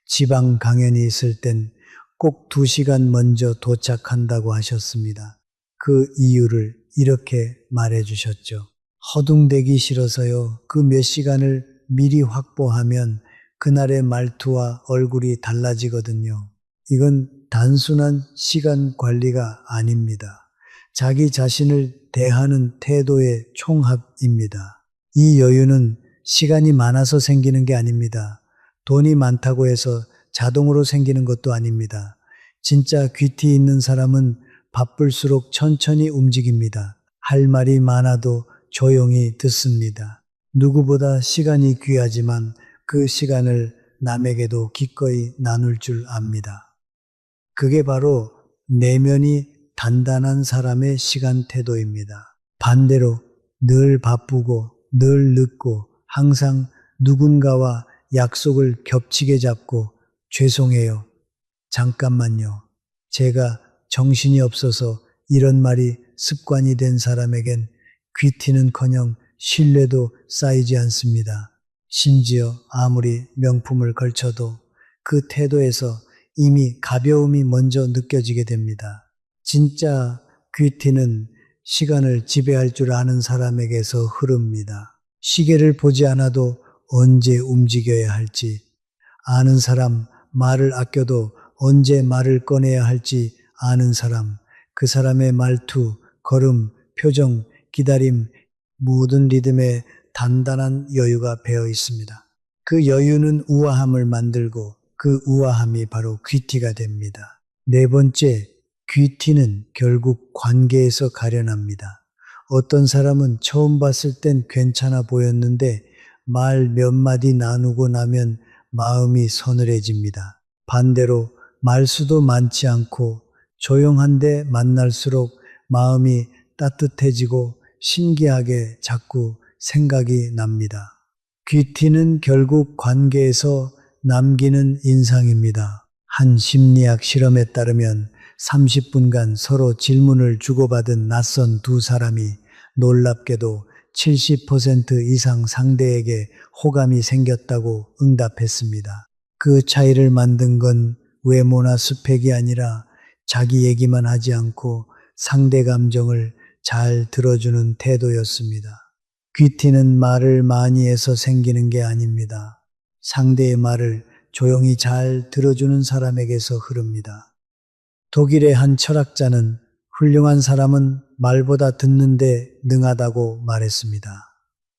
지방 강연이 있을 땐 꼭 2시간 먼저 도착한다고 하셨습니다. 그 이유를 이렇게 말해 주셨죠. 허둥대기 싫어서요. 그 몇 시간을 미리 확보하면 그날의 말투와 얼굴이 달라지거든요. 이건 단순한 시간 관리가 아닙니다. 자기 자신을 대하는 태도의 총합입니다. 이 여유는 시간이 많아서 생기는 게 아닙니다. 돈이 많다고 해서 자동으로 생기는 것도 아닙니다. 진짜 귀티 있는 사람은 바쁠수록 천천히 움직입니다. 할 말이 많아도 조용히 듣습니다. 누구보다 시간이 귀하지만 그 시간을 남에게도 기꺼이 나눌 줄 압니다. 그게 바로 내면이 단단한 사람의 시간 태도입니다. 반대로 늘 바쁘고 늘 늦고 항상 누군가와 약속을 겹치게 잡고 죄송해요. 잠깐만요. 제가 정신이 없어서 이런 말이 습관이 된 사람에겐 귀티는커녕 신뢰도 쌓이지 않습니다. 심지어 아무리 명품을 걸쳐도 그 태도에서 이미 가벼움이 먼저 느껴지게 됩니다. 진짜 귀티는 시간을 지배할 줄 아는 사람에게서 흐릅니다. 시계를 보지 않아도 언제 움직여야 할지, 아는 사람, 말을 아껴도 언제 말을 꺼내야 할지 아는 사람, 그 사람의 말투, 걸음, 표정, 기다림, 모든 리듬에 단단한 여유가 배어 있습니다. 그 여유는 우아함을 만들고 그 우아함이 바로 귀티가 됩니다. 네 번째, 귀티는 결국 관계에서 가련합니다. 어떤 사람은 처음 봤을 땐 괜찮아 보였는데 말 몇 마디 나누고 나면 마음이 서늘해집니다. 반대로 말수도 많지 않고 조용한데 만날수록 마음이 따뜻해지고 신기하게 자꾸 생각이 납니다. 귀티는 결국 관계에서 남기는 인상입니다. 한 심리학 실험에 따르면 30분간 서로 질문을 주고받은 낯선 두 사람이 놀랍게도 70% 이상 상대에게 호감이 생겼다고 응답했습니다. 그 차이를 만든 건 외모나 스펙이 아니라 자기 얘기만 하지 않고 상대 감정을 잘 들어주는 태도였습니다. 귀티는 말을 많이 해서 생기는 게 아닙니다. 상대의 말을 조용히 잘 들어주는 사람에게서 흐릅니다. 독일의 한 철학자는 훌륭한 사람은 말보다 듣는데 능하다고 말했습니다.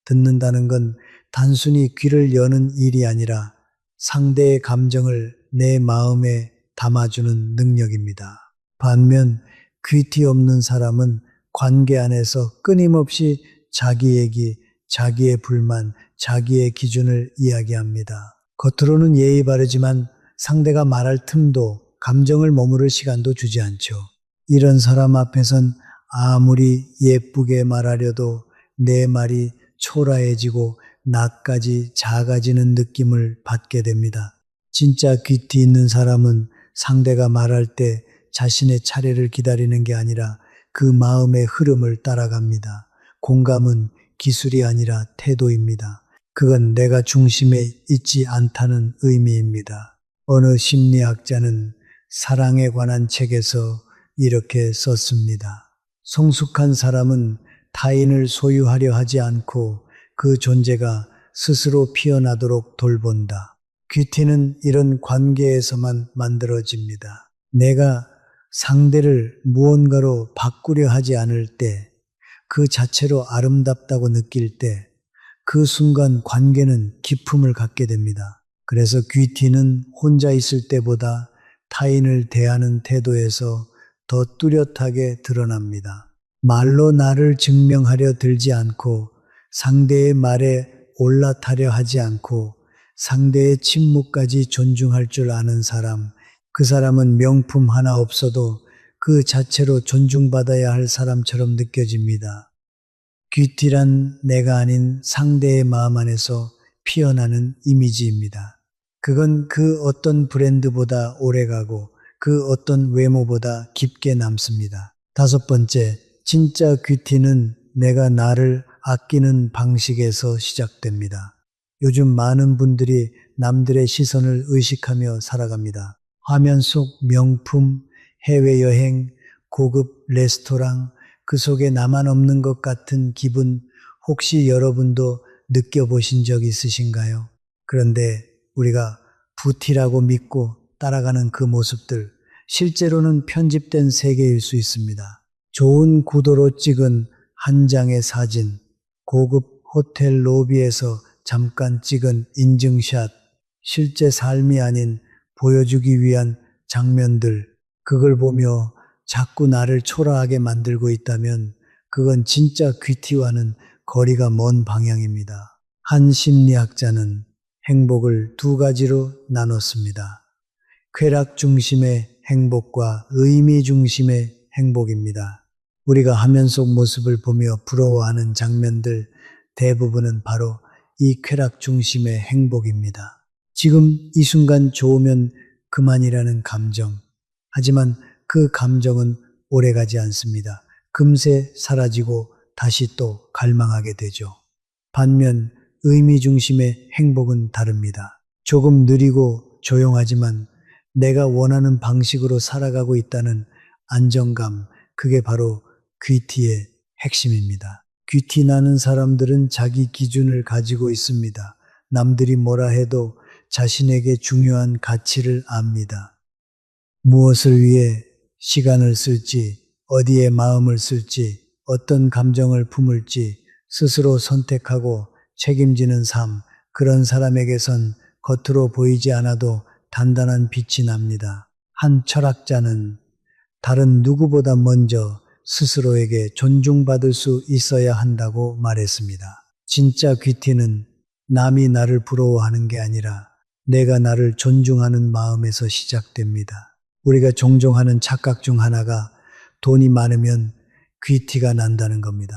듣는다는 건 단순히 귀를 여는 일이 아니라 상대의 감정을 내 마음에 담아주는 능력입니다. 반면 귀티 없는 사람은 관계 안에서 끊임없이 자기 얘기, 자기의 불만, 자기의 기준을 이야기합니다. 겉으로는 예의 바르지만 상대가 말할 틈도 감정을 머무를 시간도 주지 않죠. 이런 사람 앞에선 아무리 예쁘게 말하려도 내 말이 초라해지고 나까지 작아지는 느낌을 받게 됩니다. 진짜 귀티 있는 사람은 상대가 말할 때 자신의 차례를 기다리는 게 아니라 그 마음의 흐름을 따라갑니다. 공감은 기술이 아니라 태도입니다. 그건 내가 중심에 있지 않다는 의미입니다. 어느 심리학자는 사랑에 관한 책에서 이렇게 썼습니다. 성숙한 사람은 타인을 소유하려 하지 않고 그 존재가 스스로 피어나도록 돌본다. 귀티는 이런 관계에서만 만들어집니다. 내가 상대를 무언가로 바꾸려 하지 않을 때, 그 자체로 아름답다고 느낄 때, 그 순간 관계는 기품을 갖게 됩니다. 그래서 귀티는 혼자 있을 때보다 타인을 대하는 태도에서 더 뚜렷하게 드러납니다. 말로 나를 증명하려 들지 않고 상대의 말에 올라타려 하지 않고 상대의 침묵까지 존중할 줄 아는 사람, 그 사람은 명품 하나 없어도 그 자체로 존중받아야 할 사람처럼 느껴집니다. 귀티란 내가 아닌 상대의 마음 안에서 피어나는 이미지입니다. 그건 그 어떤 브랜드보다 오래가고 그 어떤 외모보다 깊게 남습니다. 다섯 번째, 진짜 귀티는 내가 나를 아끼는 방식에서 시작됩니다. 요즘 많은 분들이 남들의 시선을 의식하며 살아갑니다. 화면 속 명품, 해외여행, 고급 레스토랑, 그 속에 나만 없는 것 같은 기분, 혹시 여러분도 느껴보신 적 있으신가요? 그런데 우리가 부티라고 믿고 따라가는 그 모습들, 실제로는 편집된 세계일 수 있습니다. 좋은 구도로 찍은 한 장의 사진, 고급 호텔 로비에서 잠깐 찍은 인증샷, 실제 삶이 아닌 보여주기 위한 장면들, 그걸 보며 자꾸 나를 초라하게 만들고 있다면 그건 진짜 귀티와는 거리가 먼 방향입니다. 한 심리학자는 행복을 두 가지로 나눴습니다. 쾌락 중심의 행복과 의미 중심의 행복입니다. 우리가 화면 속 모습을 보며 부러워하는 장면들 대부분은 바로 이 쾌락 중심의 행복입니다. 지금 이 순간 좋으면 그만이라는 감정. 하지만 그 감정은 오래가지 않습니다. 금세 사라지고 다시 또 갈망하게 되죠. 반면 의미 중심의 행복은 다릅니다. 조금 느리고 조용하지만 내가 원하는 방식으로 살아가고 있다는 안정감, 그게 바로 귀티의 핵심입니다. 귀티 나는 사람들은 자기 기준을 가지고 있습니다. 남들이 뭐라 해도 자신에게 중요한 가치를 압니다. 무엇을 위해 시간을 쓸지, 어디에 마음을 쓸지, 어떤 감정을 품을지 스스로 선택하고 책임지는 삶, 그런 사람에게선 겉으로 보이지 않아도 단단한 빛이 납니다. 한 철학자는 다른 누구보다 먼저 스스로에게 존중받을 수 있어야 한다고 말했습니다. 진짜 귀티는 남이 나를 부러워하는 게 아니라 내가 나를 존중하는 마음에서 시작됩니다. 우리가 종종 하는 착각 중 하나가 돈이 많으면 귀티가 난다는 겁니다.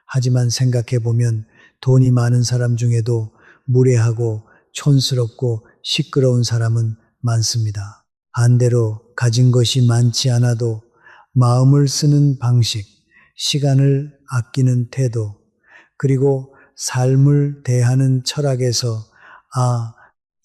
하지만 생각해 보면 돈이 많은 사람 중에도 무례하고 촌스럽고 시끄러운 사람은 많습니다. 반대로 가진 것이 많지 않아도 마음을 쓰는 방식, 시간을 아끼는 태도, 그리고 삶을 대하는 철학에서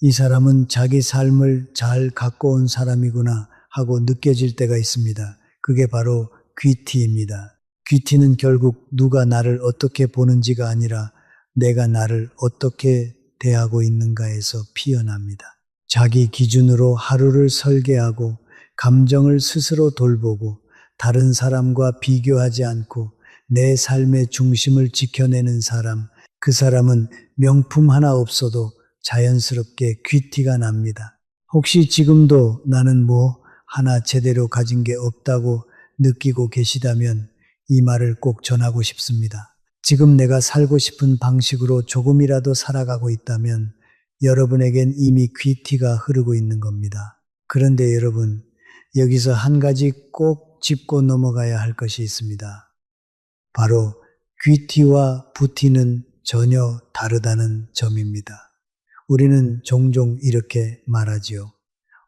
이 사람은 자기 삶을 잘 갖고 온 사람이구나 하고 느껴질 때가 있습니다. 그게 바로 귀티입니다. 귀티는 결국 누가 나를 어떻게 보는지가 아니라 내가 나를 어떻게 대하고 있는가에서 피어납니다. 자기 기준으로 하루를 설계하고 감정을 스스로 돌보고 다른 사람과 비교하지 않고 내 삶의 중심을 지켜내는 사람, 그 사람은 명품 하나 없어도 자연스럽게 귀티가 납니다. 혹시 지금도 나는 뭐 하나 제대로 가진 게 없다고 느끼고 계시다면 이 말을 꼭 전하고 싶습니다. 지금 내가 살고 싶은 방식으로 조금이라도 살아가고 있다면 여러분에겐 이미 귀티가 흐르고 있는 겁니다. 그런데 여러분, 여기서 한 가지 꼭 짚고 넘어가야 할 것이 있습니다. 바로 귀티와 부티는 전혀 다르다는 점입니다. 우리는 종종 이렇게 말하지요.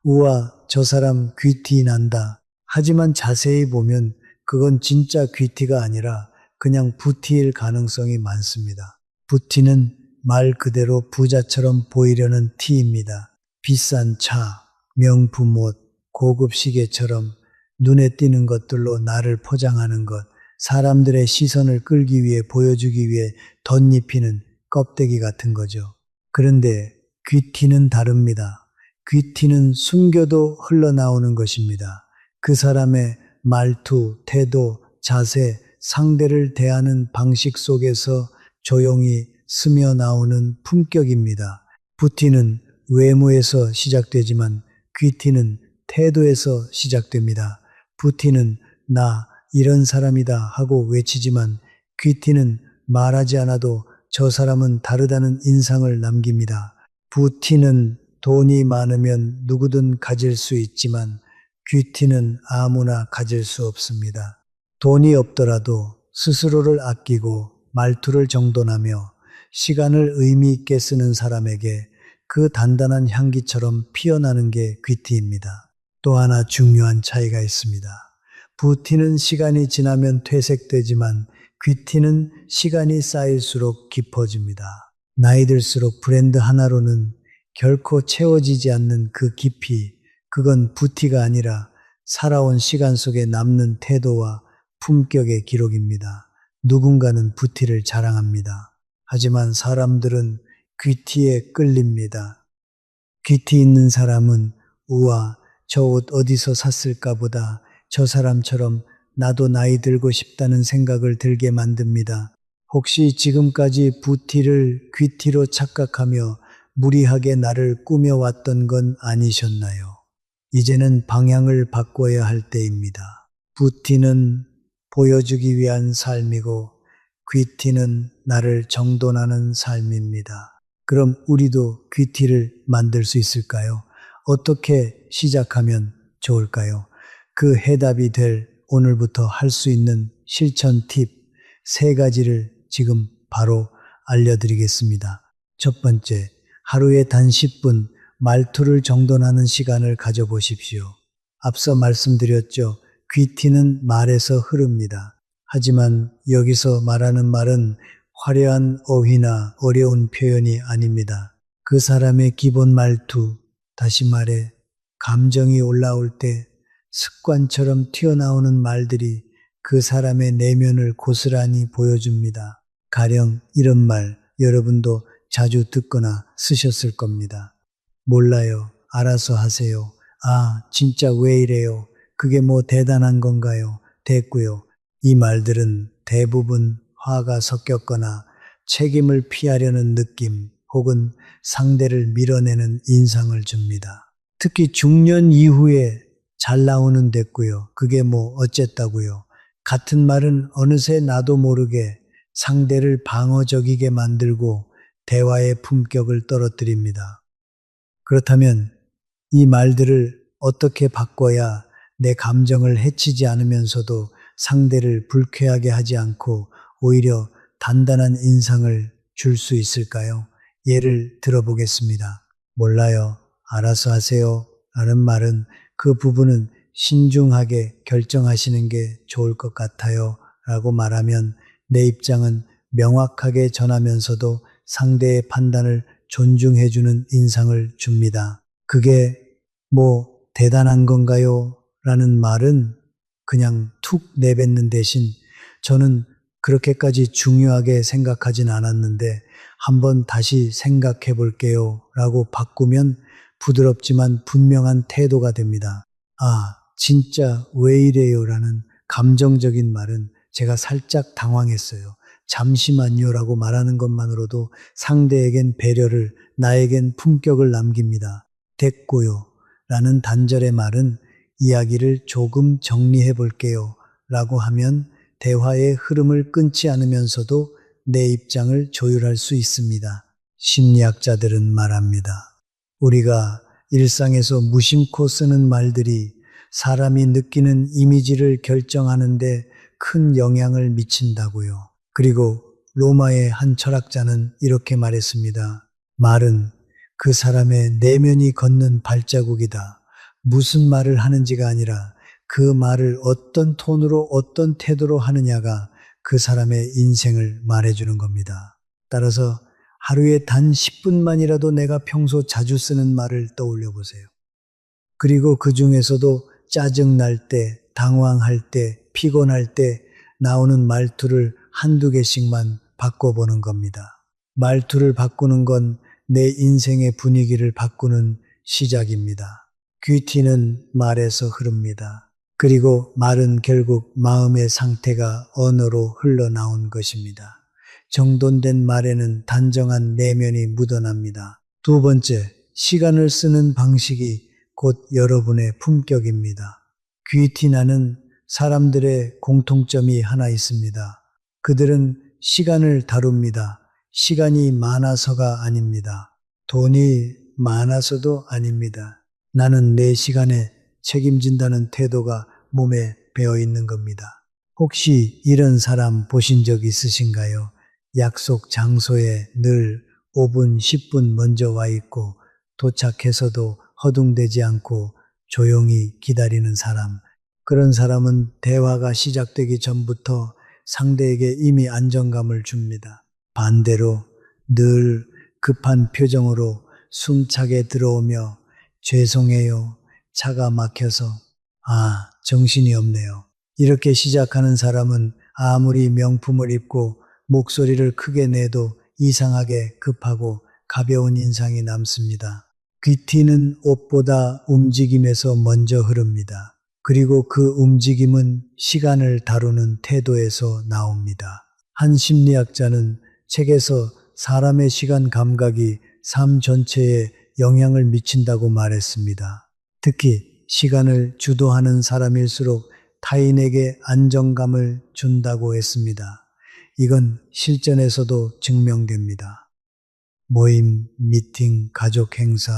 우와, 저 사람 귀티 난다. 하지만 자세히 보면 그건 진짜 귀티가 아니라 그냥 부티일 가능성이 많습니다. 부티는 말 그대로 부자처럼 보이려는 티입니다. 비싼 차, 명품 옷, 고급 시계처럼 눈에 띄는 것들로 나를 포장하는 것, 사람들의 시선을 끌기 위해 보여주기 위해 덧입히는 껍데기 같은 거죠. 그런데 귀티는 다릅니다. 귀티는 숨겨도 흘러나오는 것입니다. 그 사람의 말투, 태도, 자세, 상대를 대하는 방식 속에서 조용히 스며 나오는 품격입니다. 부티는 외모에서 시작되지만 귀티는 태도에서 시작됩니다. 부티는 나 이런 사람이다 하고 외치지만 귀티는 말하지 않아도 저 사람은 다르다는 인상을 남깁니다. 부티는 돈이 많으면 누구든 가질 수 있지만 귀티는 아무나 가질 수 없습니다. 돈이 없더라도 스스로를 아끼고 말투를 정돈하며 시간을 의미 있게 쓰는 사람에게 그 단단한 향기처럼 피어나는 게 귀티입니다. 또 하나 중요한 차이가 있습니다. 부티는 시간이 지나면 퇴색되지만 귀티는 시간이 쌓일수록 깊어집니다. 나이 들수록 브랜드 하나로는 결코 채워지지 않는 그 깊이, 그건 부티가 아니라 살아온 시간 속에 남는 태도와 품격의 기록입니다. 누군가는 부티를 자랑합니다. 하지만 사람들은 귀티에 끌립니다. 귀티 있는 사람은 우와, 저 옷 어디서 샀을까 보다 저 사람처럼 나도 나이 들고 싶다는 생각을 들게 만듭니다. 혹시 지금까지 부티를 귀티로 착각하며 무리하게 나를 꾸며왔던 건 아니셨나요? 이제는 방향을 바꿔야 할 때입니다. 부티는 보여주기 위한 삶이고 귀티는 나를 정돈하는 삶입니다. 그럼 우리도 귀티를 만들 수 있을까요? 어떻게 시작하면 좋을까요? 그 해답이 될 오늘부터 할 수 있는 실천 팁 3가지를 지금 바로 알려드리겠습니다. 첫 번째, 하루에 단 10분 말투를 정돈하는 시간을 가져보십시오. 앞서 말씀드렸죠. 귀티는 말에서 흐릅니다. 하지만 여기서 말하는 말은 화려한 어휘나 어려운 표현이 아닙니다. 그 사람의 기본 말투, 다시 말해 감정이 올라올 때 습관처럼 튀어나오는 말들이 그 사람의 내면을 고스란히 보여줍니다. 가령 이런 말 여러분도 자주 듣거나 쓰셨을 겁니다. 몰라요. 알아서 하세요. 아, 진짜 왜 이래요? 그게 뭐 대단한 건가요? 됐고요. 이 말들은 대부분 화가 섞였거나 책임을 피하려는 느낌 혹은 상대를 밀어내는 인상을 줍니다. 특히 중년 이후에 잘 나오는 됐고요. 그게 뭐 어쨌다고요. 같은 말은 어느새 나도 모르게 상대를 방어적이게 만들고 대화의 품격을 떨어뜨립니다. 그렇다면 이 말들을 어떻게 바꿔야 내 감정을 해치지 않으면서도 상대를 불쾌하게 하지 않고 오히려 단단한 인상을 줄 수 있을까요? 예를 들어보겠습니다. 몰라요. 알아서 하세요. 라는 말은 그 부분은 신중하게 결정하시는 게 좋을 것 같아요. 라고 말하면 내 입장은 명확하게 전하면서도 상대의 판단을 존중해주는 인상을 줍니다. 그게 뭐 대단한 건가요? 라는 말은 그냥 툭 내뱉는 대신 저는 그렇게까지 중요하게 생각하진 않았는데 한번 다시 생각해 볼게요. 라고 바꾸면 부드럽지만 분명한 태도가 됩니다. 아, 진짜 왜 이래요? 라는 감정적인 말은 제가 살짝 당황했어요. 잠시만요. 라고 말하는 것만으로도 상대에겐 배려를, 나에겐 품격을 남깁니다. 됐고요. 라는 단절의 말은 이야기를 조금 정리해 볼게요. 라고 하면 대화의 흐름을 끊지 않으면서도 내 입장을 조율할 수 있습니다. 심리학자들은 말합니다. 우리가 일상에서 무심코 쓰는 말들이 사람이 느끼는 이미지를 결정하는데 큰 영향을 미친다고요. 그리고 로마의 한 철학자는 이렇게 말했습니다. 말은 그 사람의 내면이 걷는 발자국이다. 무슨 말을 하는지가 아니라 그 말을 어떤 톤으로 어떤 태도로 하느냐가 그 사람의 인생을 말해주는 겁니다. 따라서 하루에 단 10분만이라도 내가 평소 자주 쓰는 말을 떠올려 보세요. 그리고 그 중에서도 짜증날 때, 당황할 때, 피곤할 때 나오는 말투를 한두 개씩만 바꿔보는 겁니다. 말투를 바꾸는 건 내 인생의 분위기를 바꾸는 시작입니다. 귀티는 말에서 흐릅니다. 그리고 말은 결국 마음의 상태가 언어로 흘러나온 것입니다. 정돈된 말에는 단정한 내면이 묻어납니다. 두 번째, 시간을 쓰는 방식이 곧 여러분의 품격입니다. 귀티나는 사람들의 공통점이 하나 있습니다. 그들은 시간을 다룹니다. 시간이 많아서가 아닙니다. 돈이 많아서도 아닙니다. 나는 내 시간에 책임진다는 태도가 몸에 배어 있는 겁니다. 혹시 이런 사람 보신 적 있으신가요? 약속 장소에 늘 5분, 10분 먼저 와 있고 도착해서도 허둥대지 않고 조용히 기다리는 사람. 그런 사람은 대화가 시작되기 전부터 상대에게 이미 안정감을 줍니다. 반대로 늘 급한 표정으로 숨차게 들어오며 죄송해요. 차가 막혀서 정신이 없네요. 이렇게 시작하는 사람은 아무리 명품을 입고 목소리를 크게 내도 이상하게 급하고 가벼운 인상이 남습니다. 귀티는 옷보다 움직임에서 먼저 흐릅니다. 그리고 그 움직임은 시간을 다루는 태도에서 나옵니다. 한 심리학자는 책에서 사람의 시간 감각이 삶 전체에 영향을 미친다고 말했습니다. 특히 시간을 주도하는 사람일수록 타인에게 안정감을 준다고 했습니다. 이건 실전에서도 증명됩니다. 모임, 미팅, 가족 행사,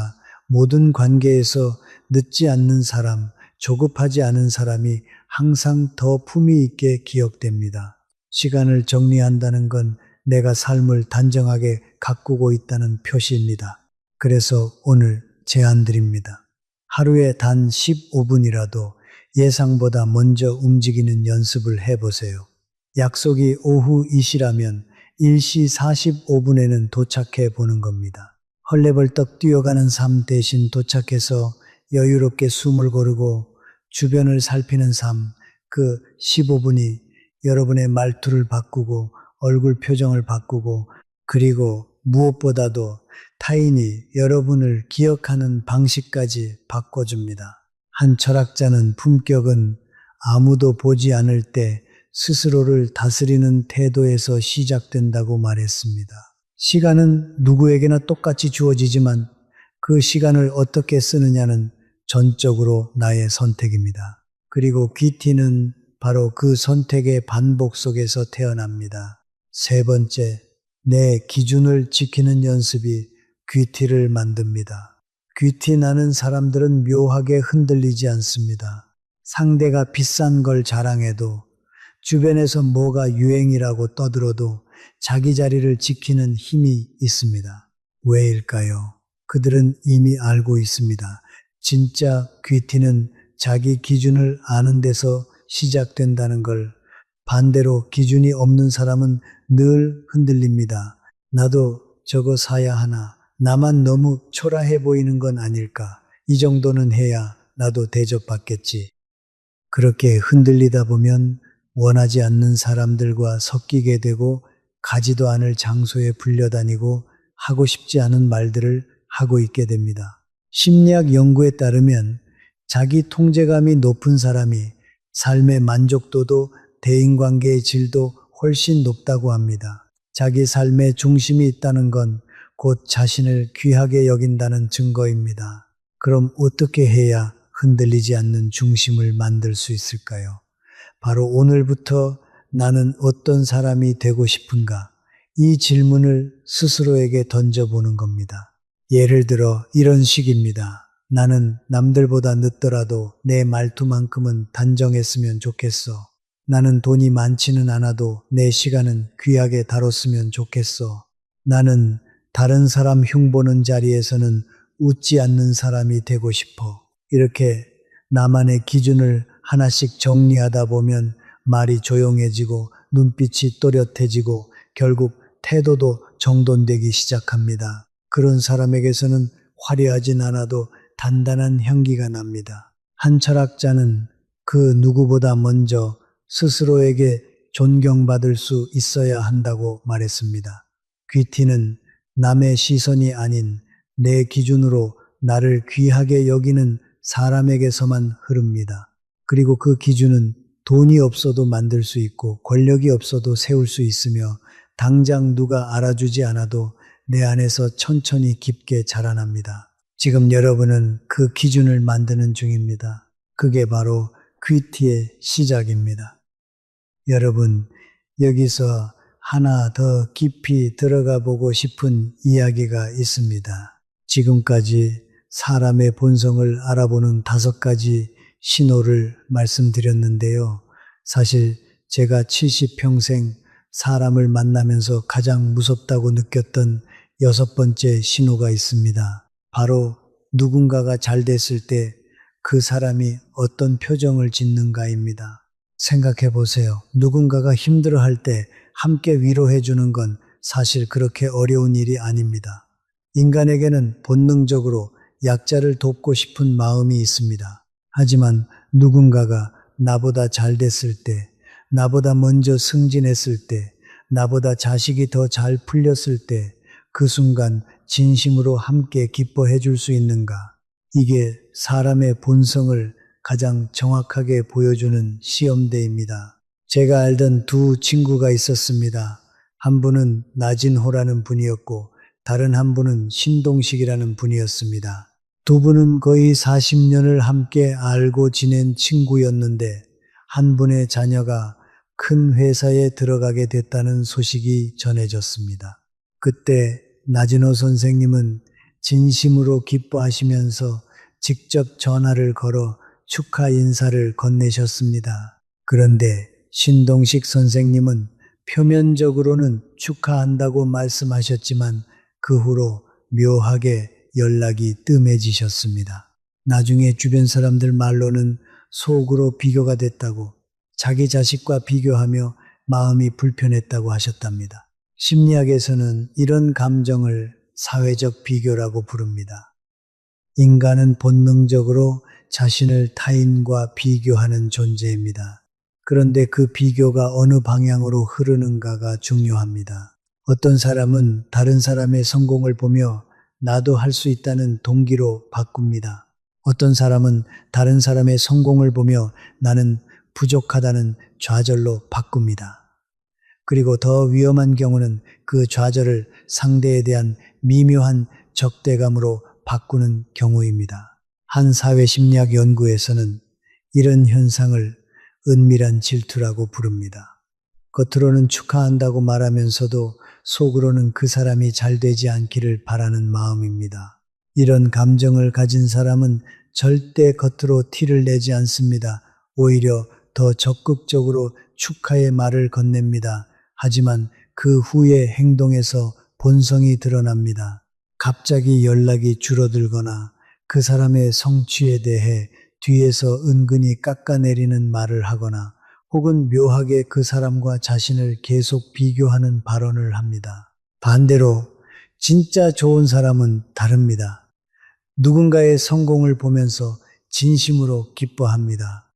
모든 관계에서 늦지 않는 사람, 조급하지 않은 사람이 항상 더 품위 있게 기억됩니다. 시간을 정리한다는 건 내가 삶을 단정하게 가꾸고 있다는 표시입니다. 그래서 오늘 제안드립니다. 하루에 단 15분이라도 예상보다 먼저 움직이는 연습을 해보세요. 약속이 오후 2시라면 1시 45분에는 도착해 보는 겁니다. 헐레벌떡 뛰어가는 삶 대신 도착해서 여유롭게 숨을 고르고 주변을 살피는 삶, 그 15분이 여러분의 말투를 바꾸고 얼굴 표정을 바꾸고 그리고 무엇보다도 타인이 여러분을 기억하는 방식까지 바꿔줍니다. 한 철학자는 품격은 아무도 보지 않을 때 스스로를 다스리는 태도에서 시작된다고 말했습니다. 시간은 누구에게나 똑같이 주어지지만 그 시간을 어떻게 쓰느냐는 전적으로 나의 선택입니다. 그리고 귀티는 바로 그 선택의 반복 속에서 태어납니다. 세 번째, 내 기준을 지키는 연습이 귀티를 만듭니다. 귀티 나는 사람들은 묘하게 흔들리지 않습니다. 상대가 비싼 걸 자랑해도 주변에서 뭐가 유행이라고 떠들어도 자기 자리를 지키는 힘이 있습니다. 왜일까요? 그들은 이미 알고 있습니다. 진짜 귀티는 자기 기준을 아는 데서 시작된다는 걸. 반대로 기준이 없는 사람은 늘 흔들립니다. 나도 저거 사야 하나? 나만 너무 초라해 보이는 건 아닐까? 이 정도는 해야 나도 대접받겠지. 그렇게 흔들리다 보면 원하지 않는 사람들과 섞이게 되고 가지도 않을 장소에 불려다니고 하고 싶지 않은 말들을 하고 있게 됩니다. 심리학 연구에 따르면 자기 통제감이 높은 사람이 삶의 만족도도 대인관계의 질도 훨씬 높다고 합니다. 자기 삶의 중심이 있다는 건 곧 자신을 귀하게 여긴다는 증거입니다. 그럼 어떻게 해야 흔들리지 않는 중심을 만들 수 있을까요? 바로 오늘부터 나는 어떤 사람이 되고 싶은가? 이 질문을 스스로에게 던져보는 겁니다. 예를 들어 이런 식입니다. 나는 남들보다 늦더라도 내 말투만큼은 단정했으면 좋겠어. 나는 돈이 많지는 않아도 내 시간은 귀하게 다뤘으면 좋겠어. 나는 다른 사람 흉보는 자리에서는 웃지 않는 사람이 되고 싶어. 이렇게 나만의 기준을 하나씩 정리하다 보면 말이 조용해지고 눈빛이 또렷해지고 결국 태도도 정돈되기 시작합니다. 그런 사람에게서는 화려하진 않아도 단단한 향기가 납니다. 한 철학자는 그 누구보다 먼저 스스로에게 존경받을 수 있어야 한다고 말했습니다. 귀티는 남의 시선이 아닌 내 기준으로 나를 귀하게 여기는 사람에게서만 흐릅니다. 그리고 그 기준은 돈이 없어도 만들 수 있고 권력이 없어도 세울 수 있으며 당장 누가 알아주지 않아도 내 안에서 천천히 깊게 자라납니다. 지금 여러분은 그 기준을 만드는 중입니다. 그게 바로 귀티의 시작입니다. 여러분, 여기서 하나 더 깊이 들어가 보고 싶은 이야기가 있습니다. 지금까지 사람의 본성을 알아보는 5가지 신호를 말씀드렸는데요. 사실 제가 70평생 사람을 만나면서 가장 무섭다고 느꼈던 여섯 번째 신호가 있습니다. 바로 누군가가 잘 됐을 때 그 사람이 어떤 표정을 짓는가입니다. 생각해 보세요. 누군가가 힘들어할 때 함께 위로해 주는 건 사실 그렇게 어려운 일이 아닙니다. 인간에게는 본능적으로 약자를 돕고 싶은 마음이 있습니다. 하지만 누군가가 나보다 잘 됐을 때, 나보다 먼저 승진했을 때, 나보다 자식이 더 잘 풀렸을 때, 그 순간 진심으로 함께 기뻐해 줄 수 있는가? 이게 사람의 본성을 가장 정확하게 보여주는 시험대입니다. 제가 알던 두 친구가 있었습니다. 한 분은 나진호라는 분이었고 다른 한 분은 신동식이라는 분이었습니다. 두 분은 거의 40년을 함께 알고 지낸 친구였는데 한 분의 자녀가 큰 회사에 들어가게 됐다는 소식이 전해졌습니다. 그때 나진호 선생님은 진심으로 기뻐하시면서 직접 전화를 걸어 축하 인사를 건네셨습니다. 그런데 신동식 선생님은 표면적으로는 축하한다고 말씀하셨지만 그 후로 묘하게 연락이 뜸해지셨습니다. 나중에 주변 사람들 말로는 속으로 비교가 됐다고, 자기 자식과 비교하며 마음이 불편했다고 하셨답니다. 심리학에서는 이런 감정을 사회적 비교라고 부릅니다. 인간은 본능적으로 자신을 타인과 비교하는 존재입니다. 그런데 그 비교가 어느 방향으로 흐르는가가 중요합니다. 어떤 사람은 다른 사람의 성공을 보며 나도 할 수 있다는 동기로 바꿉니다. 어떤 사람은 다른 사람의 성공을 보며 나는 부족하다는 좌절로 바꿉니다. 그리고 더 위험한 경우는 그 좌절을 상대에 대한 미묘한 적대감으로 바꾸는 경우입니다. 한 사회심리학 연구에서는 이런 현상을 은밀한 질투라고 부릅니다. 겉으로는 축하한다고 말하면서도 속으로는 그 사람이 잘 되지 않기를 바라는 마음입니다. 이런 감정을 가진 사람은 절대 겉으로 티를 내지 않습니다. 오히려 더 적극적으로 축하의 말을 건넵니다. 하지만 그 후의 행동에서 본성이 드러납니다. 갑자기 연락이 줄어들거나 그 사람의 성취에 대해 뒤에서 은근히 깎아내리는 말을 하거나 혹은 묘하게 그 사람과 자신을 계속 비교하는 발언을 합니다. 반대로 진짜 좋은 사람은 다릅니다. 누군가의 성공을 보면서 진심으로 기뻐합니다.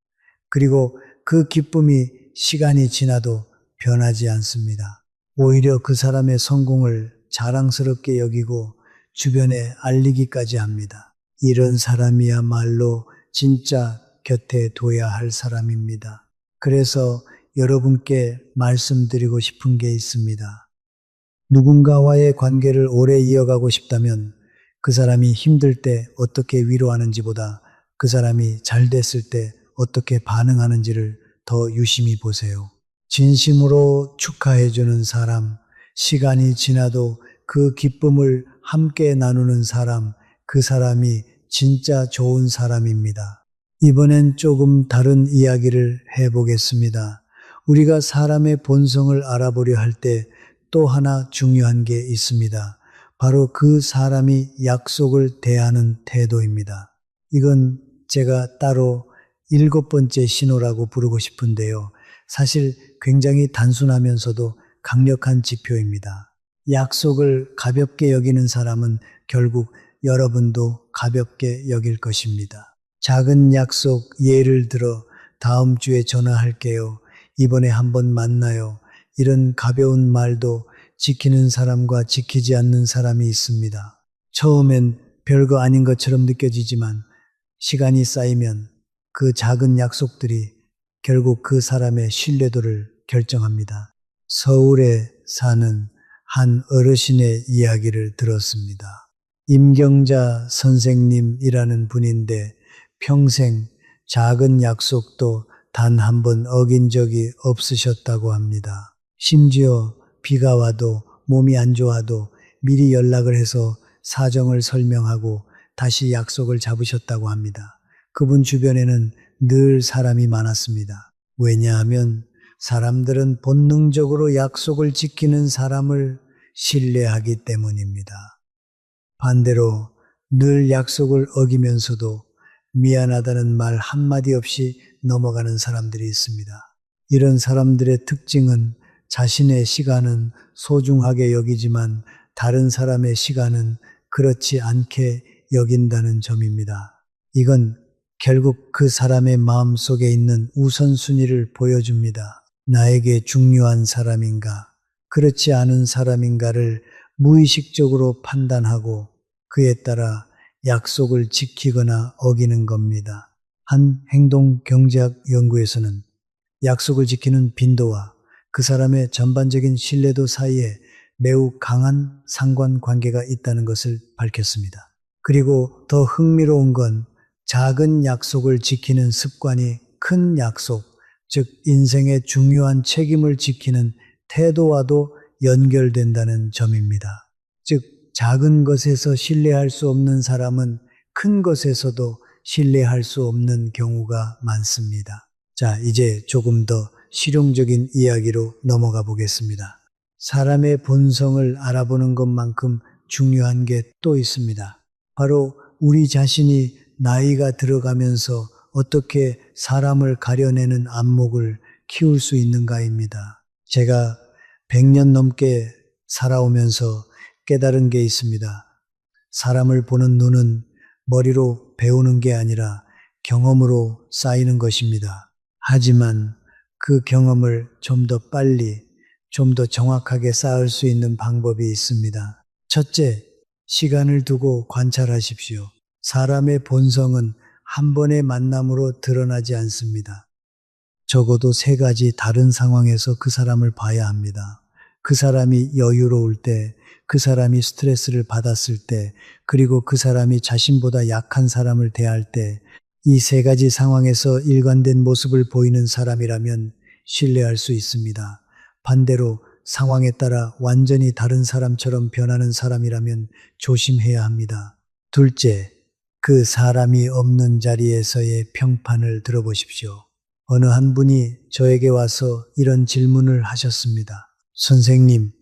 그리고 그 기쁨이 시간이 지나도 변하지 않습니다. 오히려 그 사람의 성공을 자랑스럽게 여기고 주변에 알리기까지 합니다. 이런 사람이야말로 진짜 곁에 둬야 할 사람입니다. 그래서 여러분께 말씀드리고 싶은 게 있습니다. 누군가와의 관계를 오래 이어가고 싶다면 그 사람이 힘들 때 어떻게 위로하는지보다 그 사람이 잘 됐을 때 어떻게 반응하는지를 더 유심히 보세요. 진심으로 축하해주는 사람, 시간이 지나도 그 기쁨을 함께 나누는 사람, 그 사람이 진짜 좋은 사람입니다. 이번엔 조금 다른 이야기를 해보겠습니다. 우리가 사람의 본성을 알아보려 할 때 또 하나 중요한 게 있습니다. 바로 그 사람이 약속을 대하는 태도입니다. 이건 제가 따로 7번째 신호라고 부르고 싶은데요. 사실 굉장히 단순하면서도 강력한 지표입니다. 약속을 가볍게 여기는 사람은 결국 여러분도 가볍게 여길 것입니다. 작은 약속, 예를 들어 다음 주에 전화할게요. 이번에 한번 만나요. 이런 가벼운 말도 지키는 사람과 지키지 않는 사람이 있습니다. 처음엔 별거 아닌 것처럼 느껴지지만 시간이 쌓이면 그 작은 약속들이 결국 그 사람의 신뢰도를 결정합니다. 서울에 사는 한 어르신의 이야기를 들었습니다. 임경자 선생님이라는 분인데 평생 작은 약속도 단 한 번 어긴 적이 없으셨다고 합니다. 심지어 비가 와도 몸이 안 좋아도 미리 연락을 해서 사정을 설명하고 다시 약속을 잡으셨다고 합니다. 그분 주변에는 늘 사람이 많았습니다. 왜냐하면 사람들은 본능적으로 약속을 지키는 사람을 신뢰하기 때문입니다. 반대로 늘 약속을 어기면서도 미안하다는 말 한마디 없이 넘어가는 사람들이 있습니다. 이런 사람들의 특징은 자신의 시간은 소중하게 여기지만 다른 사람의 시간은 그렇지 않게 여긴다는 점입니다. 이건 결국 그 사람의 마음속에 있는 우선순위를 보여줍니다. 나에게 중요한 사람인가, 그렇지 않은 사람인가를 무의식적으로 판단하고 그에 따라 약속을 지키거나 어기는 겁니다. 한 행동 경제학 연구에서는 약속을 지키는 빈도와 그 사람의 전반적인 신뢰도 사이에 매우 강한 상관관계가 있다는 것을 밝혔습니다. 그리고 더 흥미로운 건 작은 약속을 지키는 습관이 큰 약속, 즉 인생의 중요한 책임을 지키는 태도와도 연결된다는 점입니다. 즉 작은 것에서 신뢰할 수 없는 사람은 큰 것에서도 신뢰할 수 없는 경우가 많습니다. 자, 이제 조금 더 실용적인 이야기로 넘어가 보겠습니다. 사람의 본성을 알아보는 것만큼 중요한 게 또 있습니다. 바로 우리 자신이 나이가 들어가면서 어떻게 사람을 가려내는 안목을 키울 수 있는가입니다. 제가 100년 넘게 살아오면서 깨달은 게 있습니다. 사람을 보는 눈은 머리로 배우는 게 아니라 경험으로 쌓이는 것입니다. 하지만 그 경험을 좀 더 빨리, 좀 더 정확하게 쌓을 수 있는 방법이 있습니다. 첫째, 시간을 두고 관찰하십시오. 사람의 본성은 한 번의 만남으로 드러나지 않습니다. 적어도 3가지 다른 상황에서 그 사람을 봐야 합니다. 그 사람이 여유로울 때, 그 사람이 스트레스를 받았을 때, 그리고 그 사람이 자신보다 약한 사람을 대할 때, 이 3가지 상황에서 일관된 모습을 보이는 사람이라면 신뢰할 수 있습니다. 반대로 상황에 따라 완전히 다른 사람처럼 변하는 사람이라면 조심해야 합니다. 둘째, 그 사람이 없는 자리에서의 평판을 들어보십시오. 어느 한 분이 저에게 와서 이런 질문을 하셨습니다. 선생님,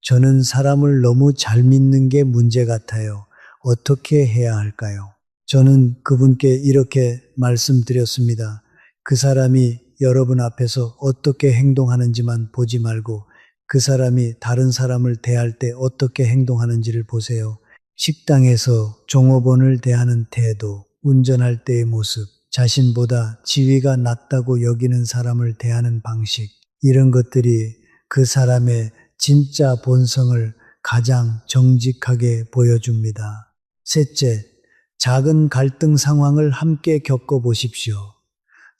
저는 사람을 너무 잘 믿는 게 문제 같아요. 어떻게 해야 할까요? 저는 그분께 이렇게 말씀드렸습니다. 그 사람이 여러분 앞에서 어떻게 행동하는지만 보지 말고 그 사람이 다른 사람을 대할 때 어떻게 행동하는지를 보세요. 식당에서 종업원을 대하는 태도, 운전할 때의 모습, 자신보다 지위가 낮다고 여기는 사람을 대하는 방식, 이런 것들이 그 사람의 진짜 본성을 가장 정직하게 보여줍니다. 셋째, 작은 갈등 상황을 함께 겪어보십시오.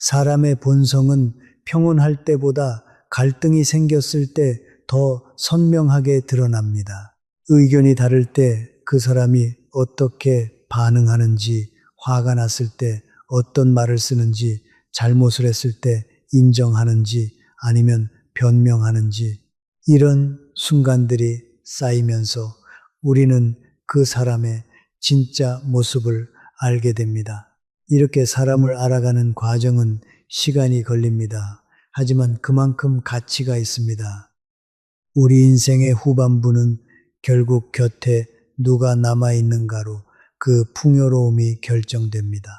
사람의 본성은 평온할 때보다 갈등이 생겼을 때 더 선명하게 드러납니다. 의견이 다를 때 그 사람이 어떻게 반응하는지, 화가 났을 때 어떤 말을 쓰는지, 잘못을 했을 때 인정하는지 아니면 변명하는지, 이런 순간들이 쌓이면서 우리는 그 사람의 진짜 모습을 알게 됩니다. 이렇게 사람을 알아가는 과정은 시간이 걸립니다. 하지만 그만큼 가치가 있습니다. 우리 인생의 후반부는 결국 곁에 누가 남아있는가로 그 풍요로움이 결정됩니다.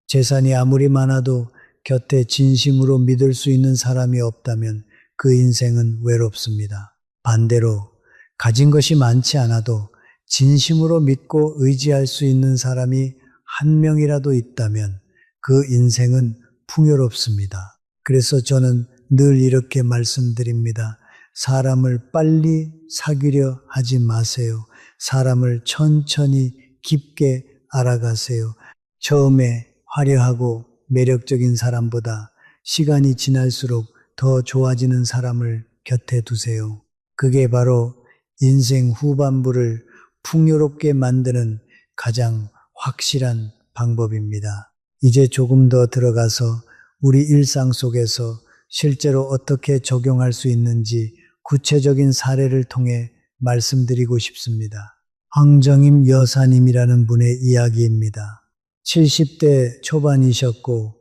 재산이 아무리 많아도 곁에 진심으로 믿을 수 있는 사람이 없다면 그 인생은 외롭습니다. 반대로 가진 것이 많지 않아도 진심으로 믿고 의지할 수 있는 사람이 한 명이라도 있다면 그 인생은 풍요롭습니다. 그래서 저는 늘 이렇게 말씀드립니다. 사람을 빨리 사귀려 하지 마세요. 사람을 천천히 깊게 알아가세요. 처음에 화려하고 매력적인 사람보다 시간이 지날수록 더 좋아지는 사람을 곁에 두세요. 그게 바로 인생 후반부를 풍요롭게 만드는 가장 확실한 방법입니다. 이제 조금 더 들어가서 우리 일상 속에서 실제로 어떻게 적용할 수 있는지 구체적인 사례를 통해 말씀드리고 싶습니다. 황정임 여사님이라는 분의 이야기입니다. 70대 초반이셨고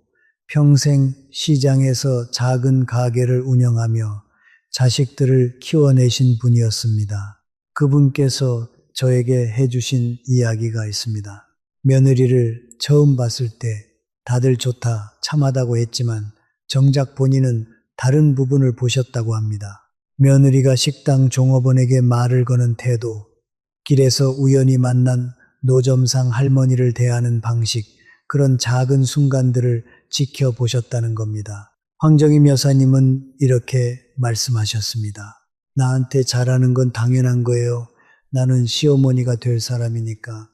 평생 시장에서 작은 가게를 운영하며 자식들을 키워내신 분이었습니다. 그분께서 저에게 해주신 이야기가 있습니다. 며느리를 처음 봤을 때 다들 좋다, 참하다고 했지만 정작 본인은 다른 부분을 보셨다고 합니다. 며느리가 식당 종업원에게 말을 거는 태도, 길에서 우연히 만난 노점상 할머니를 대하는 방식, 그런 작은 순간들을 지켜보셨다는 겁니다. 황정임 여사님은 이렇게 말씀하셨습니다. 나한테 잘하는 건 당연한 거예요. 나는 시어머니가 될 사람이니까.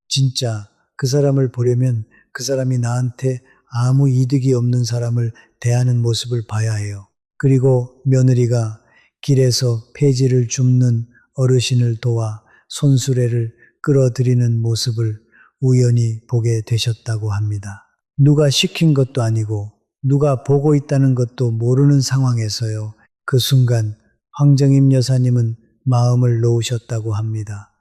진짜 그 사람을 보려면 그 사람이 나한테 아무 이득이 없는 사람을 대하는 모습을 봐야 해요. 그리고 며느리가 길에서 폐지를 줍는 어르신을 도와 손수레를 끌어들이는 모습을 우연히 보게 되셨다고 합니다. 누가 시킨 것도 아니고 누가 보고 있다는 것도 모르는 상황에서요. 그 순간 황정임 여사님은 마음을 놓으셨다고 합니다.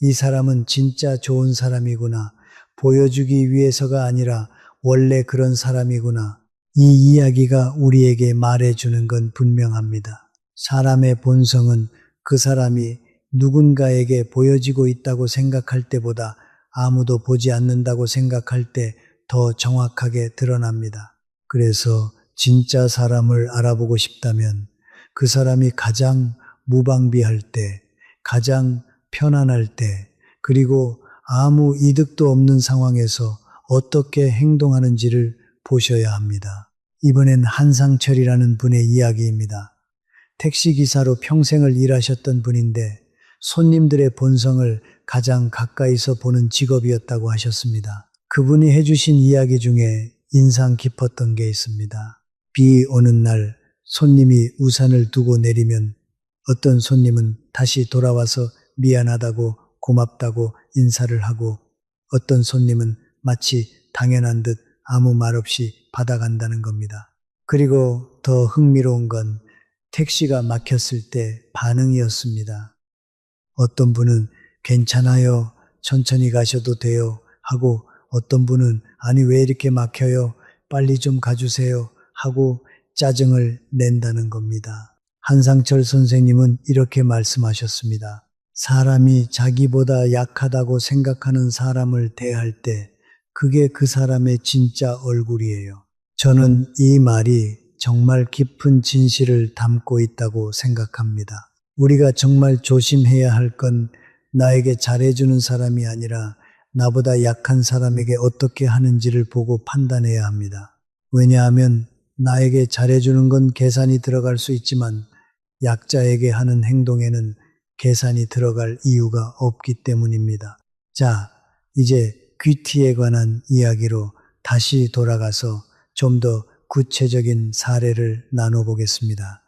이 사람은 진짜 좋은 사람이구나. 보여주기 위해서가 아니라 원래 그런 사람이구나. 이 이야기가 우리에게 말해주는 건 분명합니다. 사람의 본성은 그 사람이 누군가에게 보여지고 있다고 생각할 때보다 아무도 보지 않는다고 생각할 때 더 정확하게 드러납니다. 그래서 진짜 사람을 알아보고 싶다면 그 사람이 가장 무방비할 때, 가장 편안할 때, 그리고 아무 이득도 없는 상황에서 어떻게 행동하는지를 보셔야 합니다. 이번엔 한상철이라는 분의 이야기입니다. 택시기사로 평생을 일하셨던 분인데 손님들의 본성을 가장 가까이서 보는 직업이었다고 하셨습니다. 그분이 해주신 이야기 중에 인상 깊었던 게 있습니다. 비 오는 날 손님이 우산을 두고 내리면 어떤 손님은 다시 돌아와서 미안하다고 고맙다고 인사를 하고 어떤 손님은 마치 당연한 듯 아무 말 없이 받아간다는 겁니다. 그리고 더 흥미로운 건 택시가 막혔을 때 반응이었습니다. 어떤 분은 괜찮아요, 천천히 가셔도 돼요 하고 어떤 분은 아니 왜 이렇게 막혀요, 빨리 좀 가주세요 하고 짜증을 낸다는 겁니다. 한상철 선생님은 이렇게 말씀하셨습니다. 사람이 자기보다 약하다고 생각하는 사람을 대할 때 그게 그 사람의 진짜 얼굴이에요. 저는 이 말이 정말 깊은 진실을 담고 있다고 생각합니다. 우리가 정말 조심해야 할 건 나에게 잘해주는 사람이 아니라 나보다 약한 사람에게 어떻게 하는지를 보고 판단해야 합니다. 왜냐하면 나에게 잘해주는 건 계산이 들어갈 수 있지만 약자에게 하는 행동에는 계산이 들어갈 이유가 없기 때문입니다. 자, 이제 귀티에 관한 이야기로 다시 돌아가서 좀 더 구체적인 사례를 나눠보겠습니다.